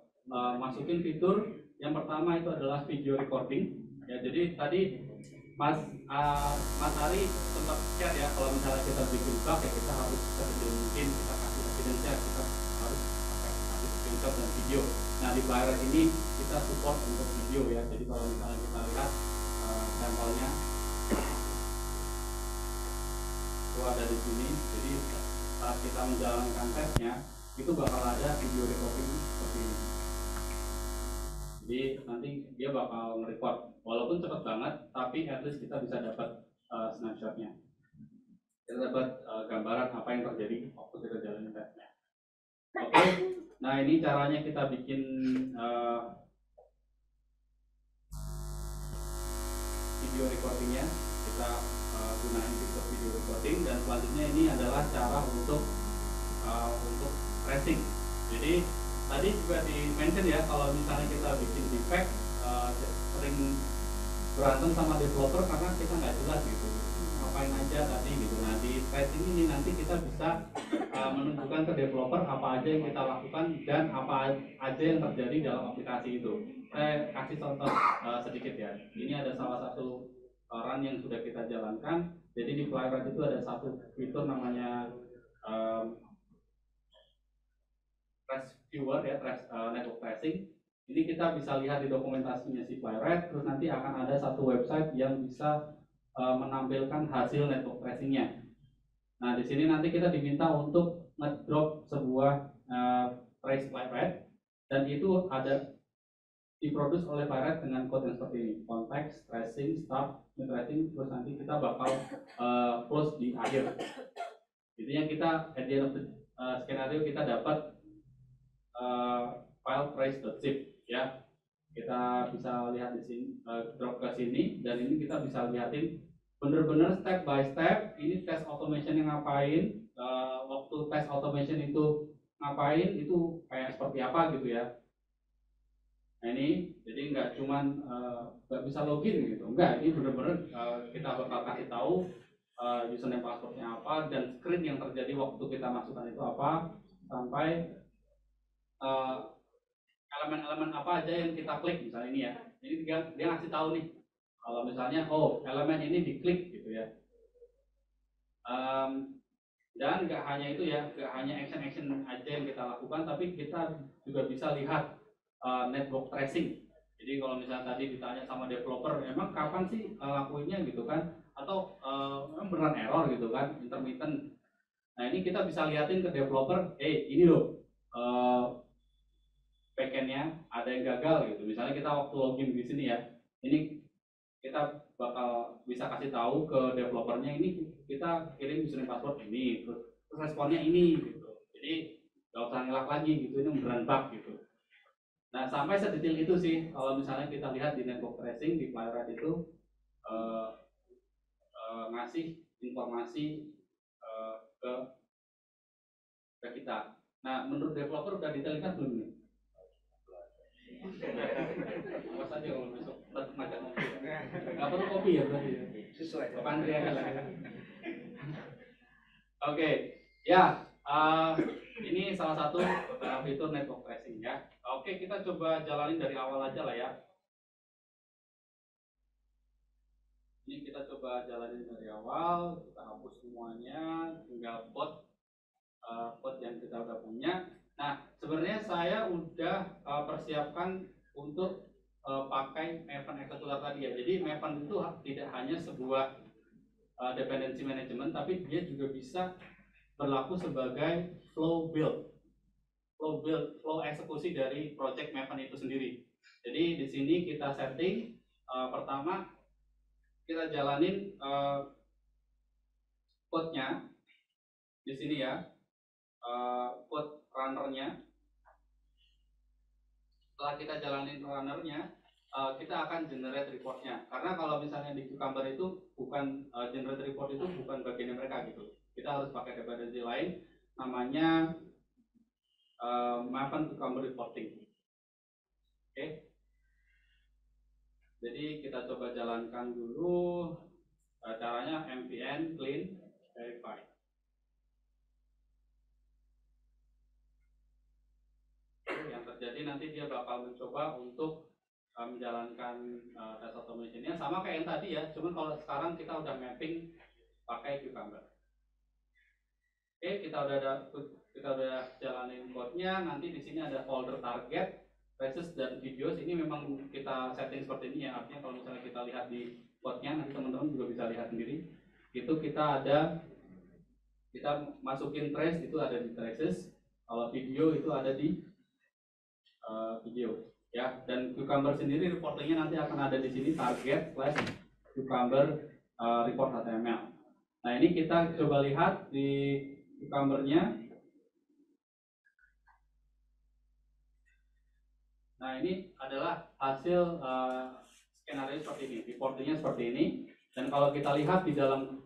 masukin fitur. Yang pertama itu adalah video recording. Ya, jadi tadi Mas Ari sempat share ya, kalau misalnya kita bikin bug ya kita harus sekecil mungkin kita kasih evidence-nya, kita harus pakai kasih screenshot dan video. Nah di Playwright ini kita support untuk video ya. Jadi kalau misalnya kita lihat sampelnya itu ada di sini. Jadi saat kita menjalankan tesnya itu bakal ada video recording seperti ini. Jadi nanti dia bakal nge-record walaupun cepat banget, tapi at least kita bisa dapat snapshotnya. Kita dapat gambaran apa yang terjadi waktu kita jalanin tesnya. Oke, nah ini caranya kita bikin video recordingnya. Kita gunain fitur video recording dan selanjutnya ini adalah cara untuk tracing. Jadi tadi juga di-mention ya, kalau misalnya kita bikin defect sering berantem sama developer karena kita nggak jelas gitu ngapain aja tadi gitu. Nah di tracing ini nanti kita bisa menunjukkan ke developer apa aja yang kita lakukan dan apa aja yang terjadi dalam aplikasi itu. Saya kasih contoh sedikit ya. Ini ada salah satu run yang sudah kita jalankan. Jadi di Playwright itu ada satu fitur namanya trace viewer ya, network tracing. Ini kita bisa lihat di dokumentasinya si Playwright, terus nanti akan ada satu website yang bisa menampilkan hasil network tracingnya. Nah di sini nanti kita diminta untuk ngedrop sebuah trace Playwright dan itu ada diproduksi oleh Playwright dengan kode yang seperti ini: context, tracing, start, tracing, terus nanti kita bakal close di akhir. Intinya kita at the end of the skenario kita dapat file trace.zip ya. Kita bisa lihat di sini, drop ke sini dan ini kita bisa lihatin bener-bener step by step ini test automation yang ngapain, waktu test automation itu ngapain, itu kayak seperti apa gitu ya. Nah ini jadi nggak cuman nggak bisa login gitu, enggak, ini bener-bener kita bakal kasih tahu username passwordnya apa dan screen yang terjadi waktu kita masukkan itu apa, sampai elemen-elemen apa aja yang kita klik misalnya ini ya. Jadi dia ngasih tahu nih kalau misalnya elemen ini diklik gitu ya. Dan nggak hanya itu ya, nggak hanya action aja yang kita lakukan, tapi kita juga bisa lihat network tracing Jadi kalau misalnya tadi ditanya sama developer, emang kapan sih ngelakuinnya gitu kan? Atau memang beneran error gitu kan, intermittent. Nah ini kita bisa liatin ke developer, ini loh backendnya ada yang gagal gitu. Misalnya kita waktu login di sini ya, ini kita bakal bisa kasih tahu ke developernya ini kita kirim username password ini, terus responnya ini gitu. Jadi nggak usah ngelak lagi gitu, ini beneran bug gitu. Nah sampai sedetail itu sih kalau misalnya kita lihat di network tracing di Playwright itu ngasih informasi ke kita. Nah menurut developer udah detail kan belum nih? Awas aja kalau besok ngajak ngopi ya. Nggak perlu kopi ya berarti ya? Sesuai. Pak Andri aja lah. Oke, ya ini salah satu fitur network tracing ya. Oke, kita coba jalanin dari awal aja lah ya. Ini kita coba jalanin dari awal, kita hapus semuanya, tinggal code yang kita udah punya. Nah, sebenarnya saya udah persiapkan untuk pakai Maven Executor tadi ya. Jadi Maven itu tidak hanya sebuah dependency management, tapi dia juga bisa berlaku sebagai flow eksekusi dari project Maven itu sendiri. Jadi di sini kita setting pertama kita jalanin code-nya di sini ya, code runner-nya. Setelah kita jalanin runner-nya, kita akan generate report-nya. Karena kalau misalnya di Cucumber itu bukan generate report itu bukan bagiannya mereka gitu. Kita harus pakai dependency lain, namanya Maven Cucumber Reporting. Oke. Jadi kita coba jalankan dulu caranya npm clean verify. Yang terjadi nanti dia bakal mencoba untuk menjalankan test automationnya sama kayak yang tadi ya, cuman kalau sekarang kita udah mapping pakai Cucumber. Oke, kita udah jalanin code-nya. Nanti di sini ada folder target, traces dan videos. Ini memang kita setting seperti ini ya. Artinya kalau misalnya kita lihat di code-nya, nanti teman-teman juga bisa lihat sendiri. Itu kita masukin trace itu ada di traces. Kalau video itu ada di video ya. Dan Cucumber sendiri reportingnya nanti akan ada di sini target / Cucumber report HTML. Nah ini kita coba lihat di Cucumber-nya. Nah ini adalah hasil skenario seperti ini, reportingnya seperti ini. Dan kalau kita lihat di dalam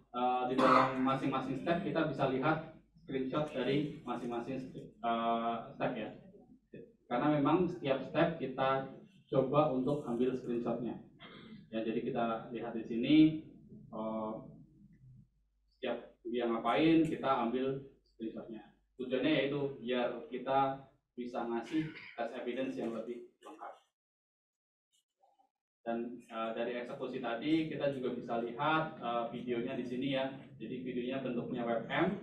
masing-masing step, kita bisa lihat screenshot dari masing-masing step ya. Karena memang setiap step kita coba untuk ambil screenshotnya. Ya jadi kita lihat di sini setiap dia ngapain kita ambil screenshotnya. Tujuannya yaitu biar kita bisa ngasih test evidence yang lebih lengkap. Dan dari eksekusi tadi kita juga bisa lihat videonya di sini ya. Jadi videonya bentuknya webcam.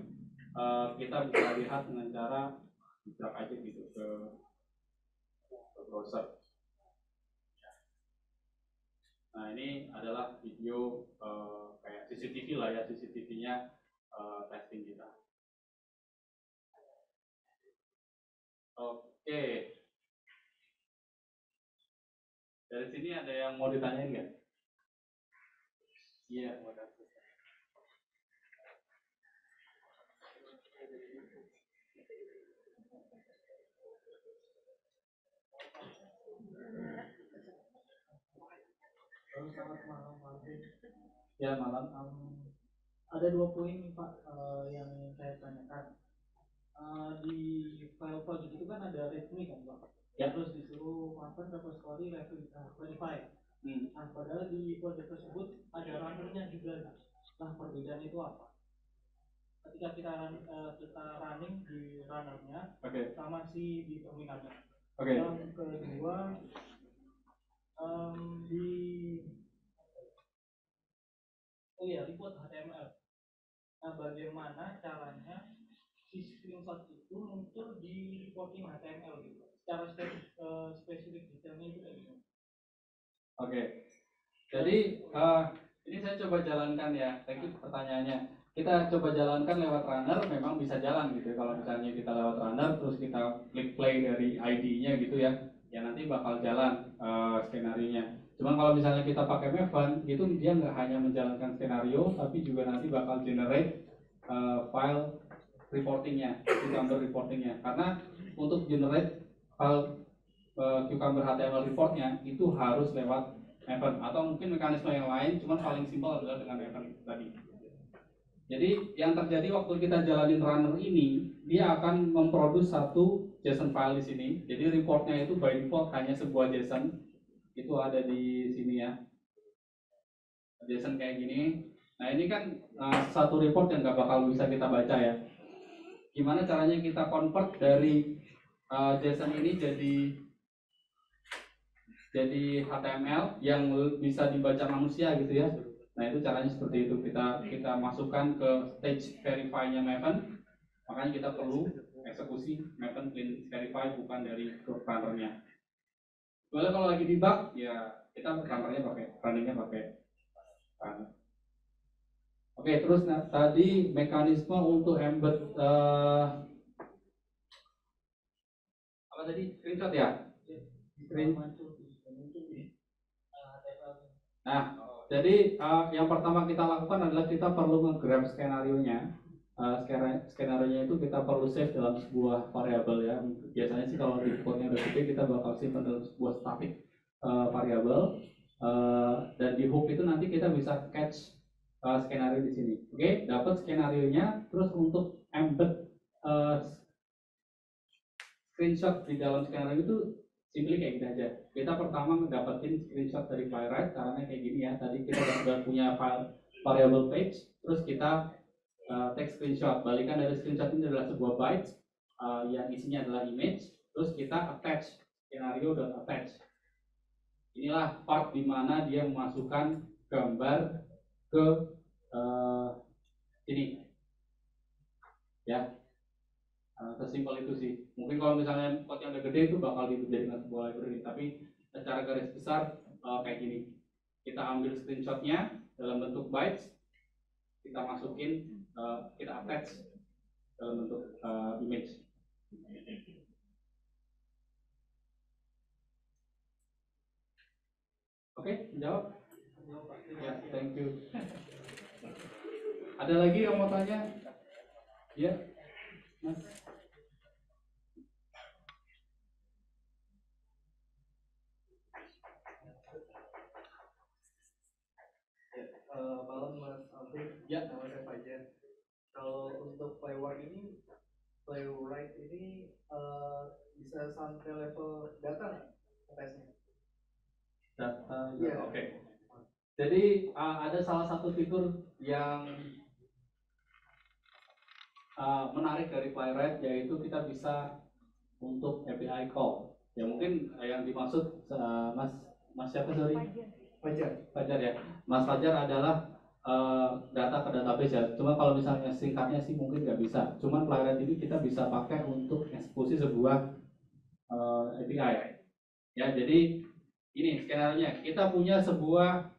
Kita bisa lihat dengan cara drag aja gitu ke browser. Nah ini adalah video kayak CCTV lah ya, CCTV-nya testing kita. Oke. Dari sini ada yang mau ditanyain nggak? Iya, mau kasih. Selamat malam, Alvin. Ya malam. Ada 2 poin Pak yang saya tanyakan. Di file project itu kan ada readme kan Pak? Ya. Terus disuruh maafkan repository verify. Nah padahal di project tersebut ada runnernya juga. Nah perbedaan itu apa? Ketika kita running di runnernya, sama si di terminalnya. Yang kedua report HTML. Nah, bagaimana caranya si screenshot itu muncul di reporting HTML gitu? Secara spesifik detailnya itu kayak gimana? Oke. Jadi ini saya coba jalankan ya. Thank you pertanyaannya. Kita coba jalankan lewat runner, memang bisa jalan gitu. Kalau misalnya kita lewat runner, terus kita klik play dari ID-nya gitu ya, ya nanti bakal jalan skenario-nya. Cuma kalau misalnya kita pakai Maven, itu dia nggak hanya menjalankan skenario, tapi juga nanti bakal generate file reportingnya, Cucumber reportingnya. Karena untuk generate file Cucumber HTML reportnya itu harus lewat Maven atau mungkin mekanisme yang lain, cuman paling simpel adalah dengan Maven tadi. Jadi yang terjadi waktu kita jalanin runner ini, dia akan memproduksi satu JSON file di sini. Jadi reportnya itu by default hanya sebuah JSON. Itu ada di sini ya, JSON kayak gini. Nah ini kan satu report yang nggak bakal bisa kita baca ya. Gimana caranya kita convert dari JSON ini jadi HTML yang bisa dibaca manusia gitu ya. Nah itu caranya seperti itu, kita masukkan ke stage verify-nya Maven. Makanya kita perlu eksekusi Maven clean verify bukan dari runner-nya. Soalnya kalau lagi debug ya kita runner-nya pakai runningnya pakai runner. Oke, terus tadi mekanisme untuk embed apa tadi, screenshot ya? Nah, jadi yang pertama kita lakukan adalah kita perlu nge-grab skenario-nya. Skenario-nya itu kita perlu save dalam sebuah variabel ya. Biasanya sih kalau di code-nya udah gede kita bakal simpan dalam sebuah static variabel. Dan di hook itu nanti kita bisa catch skenario di sini. Oke, dapat skenario-nya, terus untuk embed screenshot di dalam skenario itu simply kayak gini aja. Kita pertama mendapatkan screenshot dari playwright, caranya kayak gini ya. Tadi kita sudah punya file variable page, terus kita take screenshot. Balikan dari screenshot ini adalah sebuah byte yang isinya adalah image, terus kita attach scenario.attach. Inilah part di mana dia memasukkan gambar ke sini, ya. Sesimpel itu sih. Mungkin kalau misalnya code yang udah gede itu bakal dijadikan sebuah library, tapi secara garis besar kayak gini. Kita ambil screenshotnya dalam bentuk bytes, kita masukin, kita attach dalam bentuk image. Oke, menjawab? Ya, thank you. Ada lagi yang mau tanya? Ya, Mas. Malam Mas Alvin, ya nama saya Fajar. Kalau untuk playwright ini bisa sampai level data nggak tesnya? Data, ya. Oke. Jadi ada salah satu fitur yang menarik dari playwright, yaitu kita bisa untuk API call. Ya mungkin yang dimaksud Mas siapa sorry? Fajar ya. Mas Fajar adalah data ke database ya. Cuma kalau misalnya singkatnya sih mungkin nggak bisa. Cuman playwright ini kita bisa pakai untuk eksekusi sebuah API. Ya jadi ini skenario-nya. Kita punya sebuah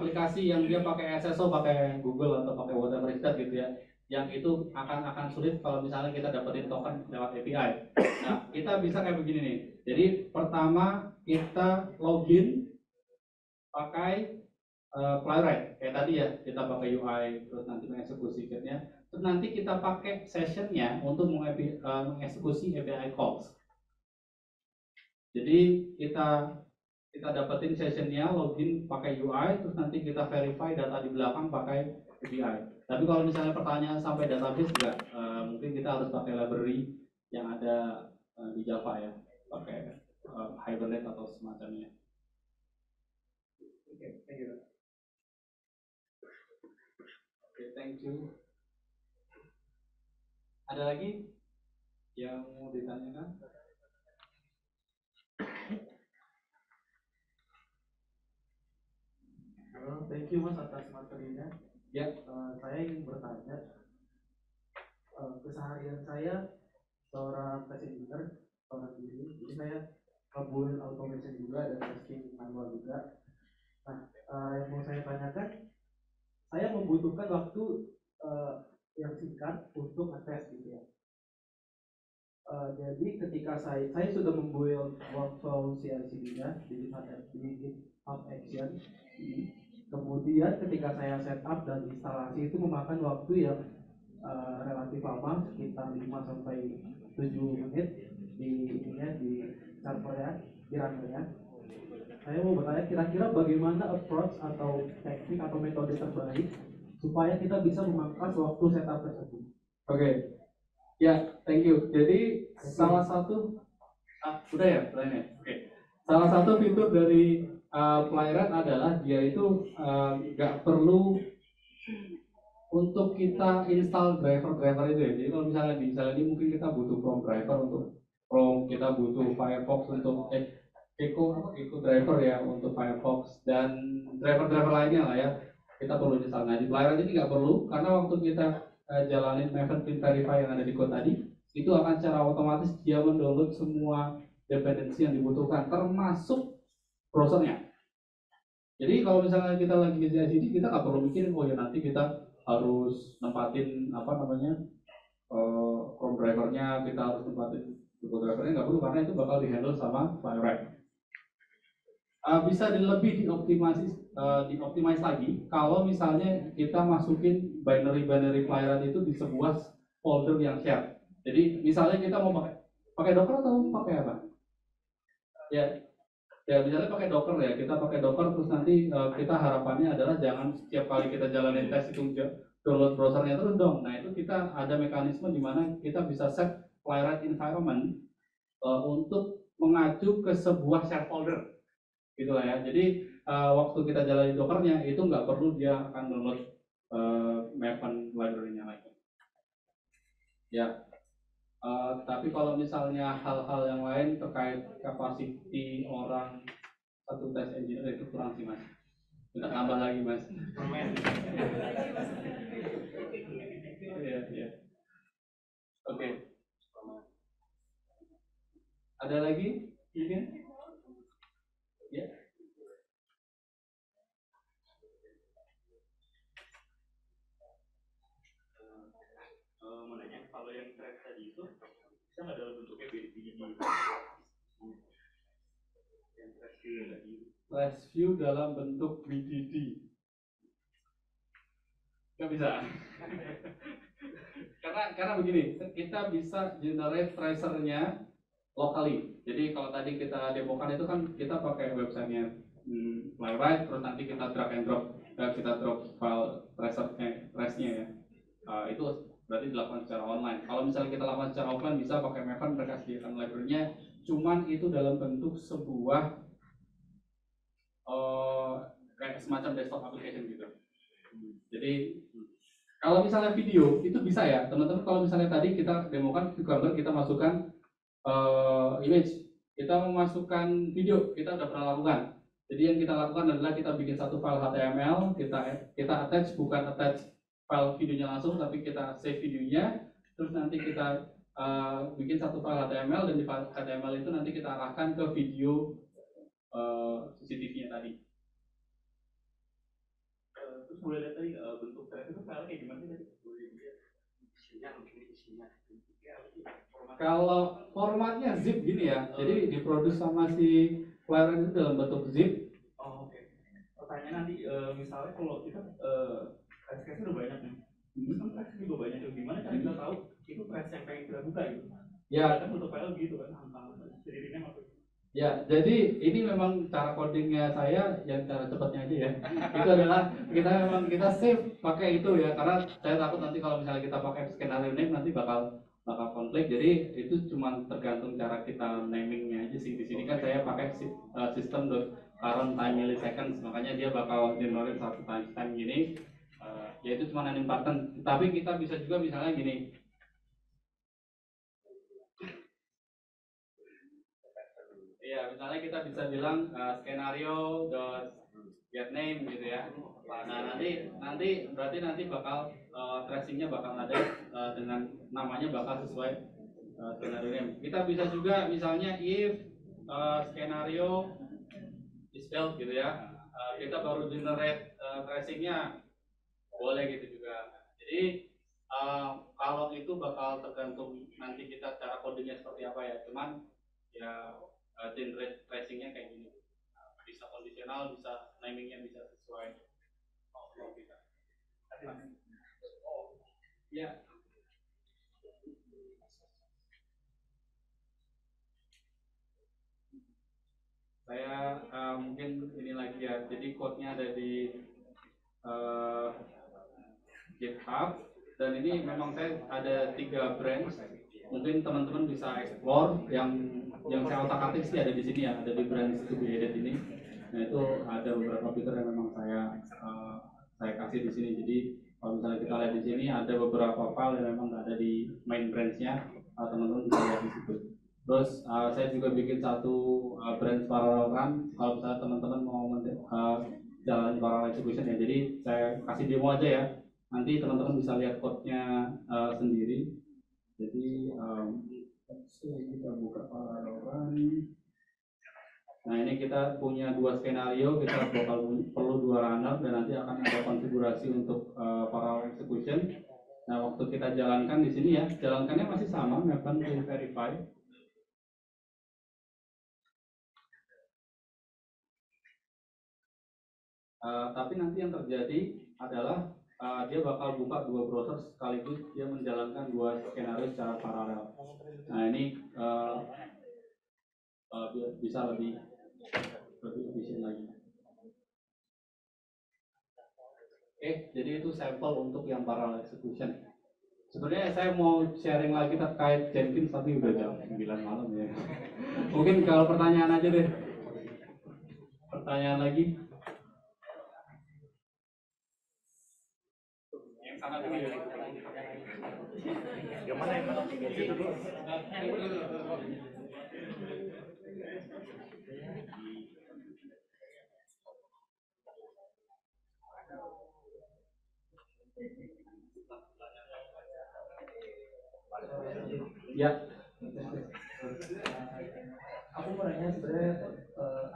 aplikasi yang dia pakai SSO, pakai Google atau pakai whatever it is gitu ya. Yang itu akan sulit kalau misalnya kita dapetin token lewat API. Nah kita bisa kayak begini nih. Jadi pertama kita login pakai playwright kayak tadi ya, kita pakai UI terus nanti mengeksekusi kitnya, terus nanti kita pakai sessionnya untuk mengeksekusi API calls. Jadi kita dapetin sessionnya, login pakai UI, terus nanti kita verify data di belakang pakai API. Tapi kalau misalnya pertanyaan sampai database enggak, mungkin kita harus pakai library yang ada di Java ya, pakai Hibernate atau semacamnya. Oke, thank you. Oke, thank you. Ada lagi yang mau ditanyakan? Halo, thank you Mas atas materinya. Ya, saya ingin bertanya, keseharian saya seorang test engineer, seorang diri, jadi saya ngebuild automation juga dan testing manual juga. Nah, yang mau saya tanyakan, saya membutuhkan waktu yang singkat untuk ngetes gitu ya. Jadi ketika saya sudah membuild workflow CI/CD-nya di GitHub Action, kemudian ketika saya setup dan instalasi itu memakan waktu yang relatif lama, sekitar 5 sampai 7 menit di servernya, di runnernya. Saya mau bertanya kira-kira bagaimana approach atau teknik atau metode terbaik supaya kita bisa memangkas waktu setup tersebut. Oke. Ya, thank you. Jadi salah satu udah ya, pertanyaannya. Oke. Salah satu fitur dari Playwright adalah dia itu nggak perlu untuk kita install driver itu ya. Jadi kalau misalnya ini mungkin kita butuh Chrome driver untuk Chrome, kita butuh Firefox untuk Echo driver ya untuk Firefox dan driver-driver lainnya lah ya. Kita perlu install. Nah di Playwright ini nggak perlu karena waktu kita jalanin Maven Print Verify yang ada di code tadi, itu akan secara otomatis dia mendownload semua dependensi yang dibutuhkan termasuk browsernya. Jadi kalau misalnya kita lagi di CI/CD, kita nggak perlu mikirin oh ya nanti kita harus nempatin Chrome drivernya, kita harus nempatin Google drivernya, nggak perlu karena itu bakal dihandle sama Playwright. Bisa lebih dioptimize lagi kalau misalnya kita masukin binary Playwright itu di sebuah folder yang shared. Jadi misalnya kita mau pakai Docker atau pakai apa? Ya misalnya pakai Docker ya, kita pakai Docker terus nanti kita harapannya adalah jangan setiap kali kita jalanin tes itu download browsernya terus dong. Nah itu kita ada mekanisme di mana kita bisa set Playwright environment untuk mengacu ke sebuah share folder gitu lah ya. Jadi waktu kita jalanin Dockernya itu nggak perlu dia akan download Maven library-nya lagi. Ya. Tapi kalau misalnya hal-hal yang lain terkait capacity orang satu test engineer itu kurang sih mas. Kita tambah lagi mas. Iya. Oke. Ada lagi? Ini? Ya. Mau nanya, kalau yang track tadi itu bisa nggak dalam bentuknya BDD? Yang track view tadi. Trash view dalam bentuk BDD. Nggak bisa. karena begini, kita bisa generate tracernya locally. Jadi kalau tadi kita demokan itu kan kita pakai websitenya Playwright, terus nanti kita drag and drop, kita drop file trace-nya ya. Itu berarti dilakukan secara online. Kalau misalnya kita lakukan secara offline bisa pakai Maven, mereka sediakan library-nya, cuman itu dalam bentuk sebuah kayak semacam desktop application gitu. Jadi kalau misalnya video itu bisa ya teman-teman. Kalau misalnya tadi kita demokan gambar, kita masukkan image, kita memasukkan video, kita udah pernah lakukan. Jadi yang kita lakukan adalah kita bikin satu file HTML, kita attach, bukan attach file videonya langsung, tapi kita save videonya, terus nanti kita bikin satu file HTML, dan di file HTML itu nanti kita arahkan ke video CCTV-nya tadi. Terus boleh lihat tadi bentuk track itu file kayak gimana sih? Boleh lihat isinya. Kalau formatnya zip gini ya, jadi diproduksi sama si Playwright itu dalam bentuk zip. Oh, oke. Pertanyaan nanti misalnya kalau kita trace-nya udah banyak nih, kan trace juga banyak, gimana cara kita tahu itu trace yang pengen kita buka gitu? Ya. Kan bentuk file gitu kan, jadinya maksudnya. Ya, jadi ini memang cara codingnya saya yang cara cepatnya aja ya. Itu adalah kita save pakai itu ya, karena saya takut nanti kalau misalnya kita pakai skenario name nanti bakal konflik. Jadi itu cuma tergantung cara kita namingnya aja sih. Di sini kan saya pakai sistem current time milliseconds, makanya dia bakal generate satu time gini. Ya itu cuma naming pattern. Tapi kita bisa juga misalnya gini. Ya, misalnya kita bisa bilang skenario get name gitu ya. Nah nanti berarti nanti bakal tracingnya bakal ada dengan namanya bakal sesuai skenario name. Kita bisa juga misalnya if skenario is built gitu ya, kita baru generate tracingnya boleh gitu juga. Jadi kalau itu bakal tergantung nanti kita cara codingnya seperti apa ya. Cuman ya generate tracingnya kayak gini, bisa kondisional, bisa namingnya bisa sesuai kalau kita. Ya. Saya mungkin ini lagi ya, jadi code-nya ada di GitHub, dan ini memang saya ada 3 branch. Mungkin teman-teman bisa explore yang saya otak-atik sih ada di sini ya, ada di branch to be added ini. Nah itu ada beberapa fitur yang memang saya kasih di sini. Jadi kalau misalnya kita lihat di sini ada beberapa file yang memang nggak ada di main branch-nya, teman-teman bisa lihat di situ. Terus saya juga bikin satu branch parallel run kalau misalnya teman-teman mau jalan parallel execution ya. Jadi saya kasih demo aja ya. Nanti teman-teman bisa lihat code-nya sendiri. Jadi kita buka parallel run. Nah ini kita punya 2 skenario, kita bakal perlu 2 runner dan nanti akan ada konfigurasi untuk parallel execution. Nah waktu kita jalankan di sini ya, jalankannya masih sama, maven clean verify. Tapi nanti yang terjadi adalah dia bakal buka 2 browser sekaligus, dia menjalankan 2 skenario secara paralel. Nah ini bisa lebih efisien lagi. Oke, jadi itu sampel untuk yang parallel execution. Sebenarnya saya mau sharing lagi terkait Jenkins tapi udah jam 9 malam ya. Mungkin kalau pertanyaan aja deh. Pertanyaan lagi. Sana dulu ya. Yang mana yang mana? Situ dulu. Ya. Aku mau nanya sebenarnya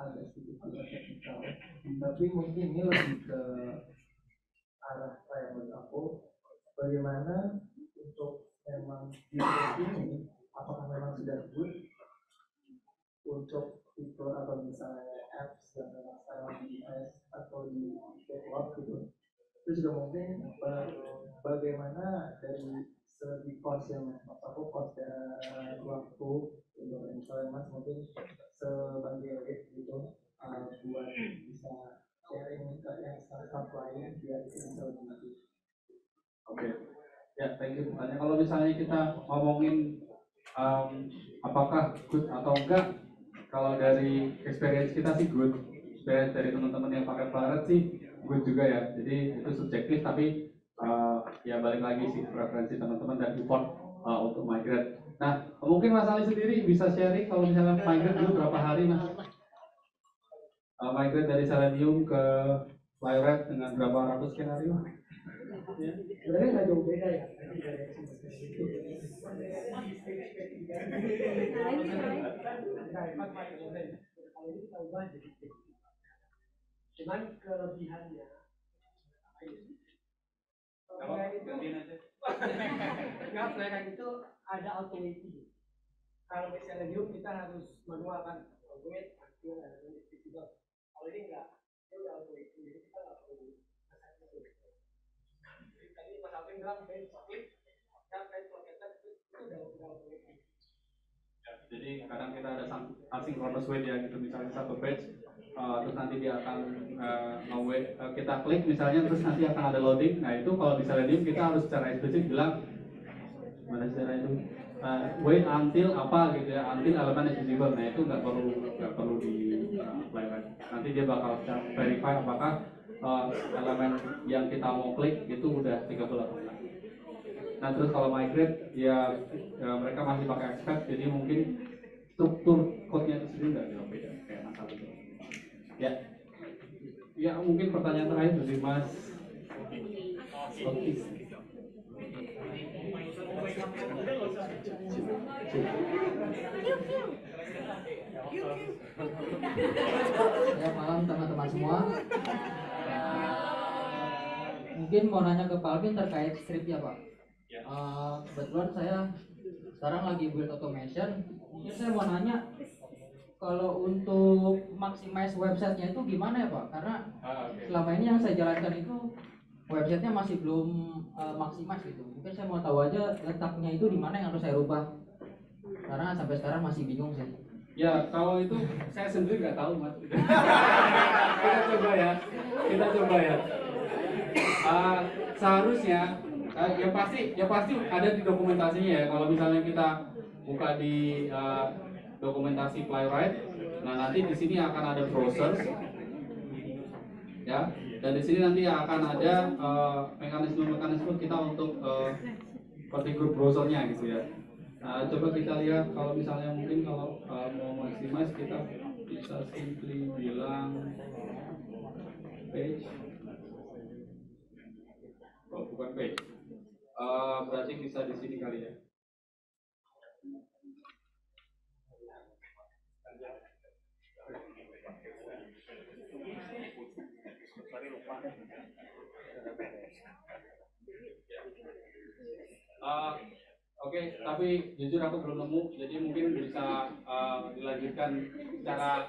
agak sedikit teknikal, tapi mungkin ini lebih ke arah kayak menurut aku, bagaimana untuk memang bisnis ini apakah memang sudah good untuk fitur atau misalnya apps yang memang sekarang di iOS atau di develop gitu. Terus juga mungkin bagaimana dari segi cost yang mas aku cost dan waktu untuk misalnya mas mungkin sebagai lead gitu buat bisa sharing ke yang startup lain biar bisa lebih. Oke, ya thank you. Tanya kalau misalnya kita ngomongin apakah good atau enggak, kalau dari experience kita sih good. Experience dari teman-teman yang pakai Playwright sih good juga ya. Jadi itu subjektif tapi ya balik lagi sih preferensi teman-teman dan effort untuk migrate. Nah mungkin Mas Ali sendiri bisa sharing kalau misalnya migrate dulu berapa hari Mas? Migrate dari Selenium ke Playwright dengan berapa ratus skenario? Sebenarnya nggak jauh beda ya. Cuman kelebihannya nggak Playwright itu ada auto waiting. Kalau misalnya kita harus manual kan auto wait, kalau ini nggak, dia udah auto waiting, jadi kita nggak perlu. Tadi Mas Alvin bilang bench split, kan bench locator itu udah auto waiting. Jadi kadang kita ada asynchronous wait ya gitu, misalnya satu page terus nanti dia akan nge-wait, kita klik misalnya terus nanti akan ada loading. Nah itu kalau di Selenium kita harus secara eksplisit bilang mana secara itu wait until apa gitu ya, until elemen is visible. Nah itu nggak perlu di Playwright. Nanti dia bakal verify apakah elemen yang kita mau klik itu udah 30 atau enggak. Nah terus kalau migrate ya mereka masih pakai expect, jadi mungkin struktur code-nya itu sendiri nggak jauh beda kayak masalah itu. Ya mungkin pertanyaan terakhir dari Mas Otis. Ya, malam teman-teman semua. Mungkin mau nanya ke Pak Alvin terkait script ya Pak. Kebetulan saya sekarang lagi build automation. Mungkin saya mau nanya kalau untuk maximize websitenya itu gimana ya Pak? Karena selama ini yang saya jalankan itu websitenya masih belum maximize gitu. Mungkin saya mau tahu aja letaknya itu di mana yang harus saya rubah. Karena sampai sekarang masih bingung sih. Ya, kalau itu saya sendiri nggak tahu Mas. Kita coba ya. Seharusnya ya pasti ada di dokumentasinya ya. Kalau misalnya kita buka di dokumentasi Playwright, nah nanti di sini akan ada browsers, ya, dan di sini nanti akan ada mekanisme kita untuk seperti grup browsernya gitu ya. Coba kita lihat kalau misalnya mungkin kalau mau maximize kita bisa simply bilang page. Oh, bukan page. Berarti bisa di sini kali ya. Oke, tapi jujur aku belum nemu, jadi mungkin bisa dilanjutkan secara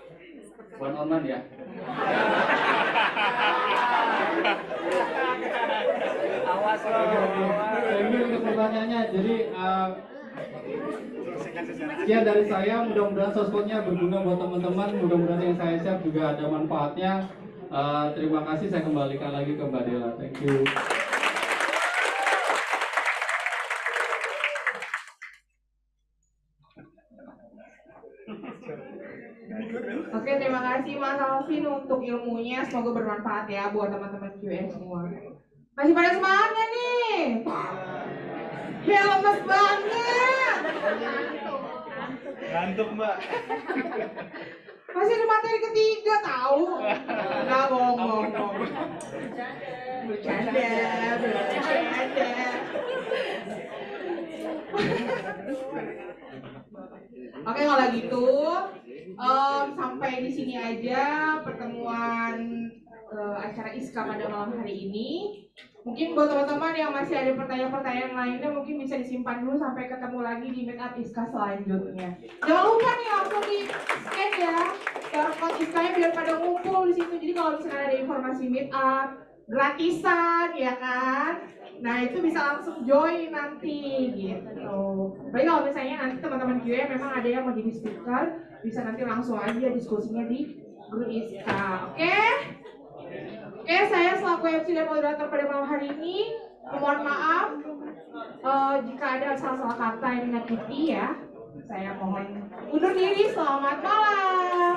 one on one ya. Awas loh. Thank you untuk pertanyaannya. Jadi sekian dari saya, mudah-mudahan sosmednya berguna buat teman-teman, mudah-mudahan yang saya share juga ada manfaatnya. Terima kasih, saya kembalikan lagi ke Mbak Dela. Thank you. Oke, terima kasih Mas Alvin untuk ilmunya. Semoga bermanfaat ya buat teman-teman QA semua. Masih pada semangatnya nih? Ya lemes banget. Ngantuk Mbak. Masih ada materi ketiga tahu? Nggak bohong. Bercanda. Oke, kalau gitu sampai di sini aja pertemuan acara ISKA pada malam hari ini. Mungkin buat teman-teman yang masih ada pertanyaan-pertanyaan lainnya mungkin bisa disimpan dulu sampai ketemu lagi di meetup ISKA selanjutnya. Jangan lupa nih langsung di scan ya barcode ISKA-nya biar pada ngumpul di situ. Jadi kalau misalnya ada informasi meetup gratisan ya kan, nah itu bisa langsung join nanti gitu. Baik, kalau misalnya nanti teman-teman QA memang ada yang mau jadi speaker, bisa nanti langsung aja diskusinya di grup ISKA. Oke, saya selaku MC dan moderator pada malam hari ini mohon maaf jika ada salah-salah kata yang menyakiti ya. Saya mohon undur diri. Selamat malam.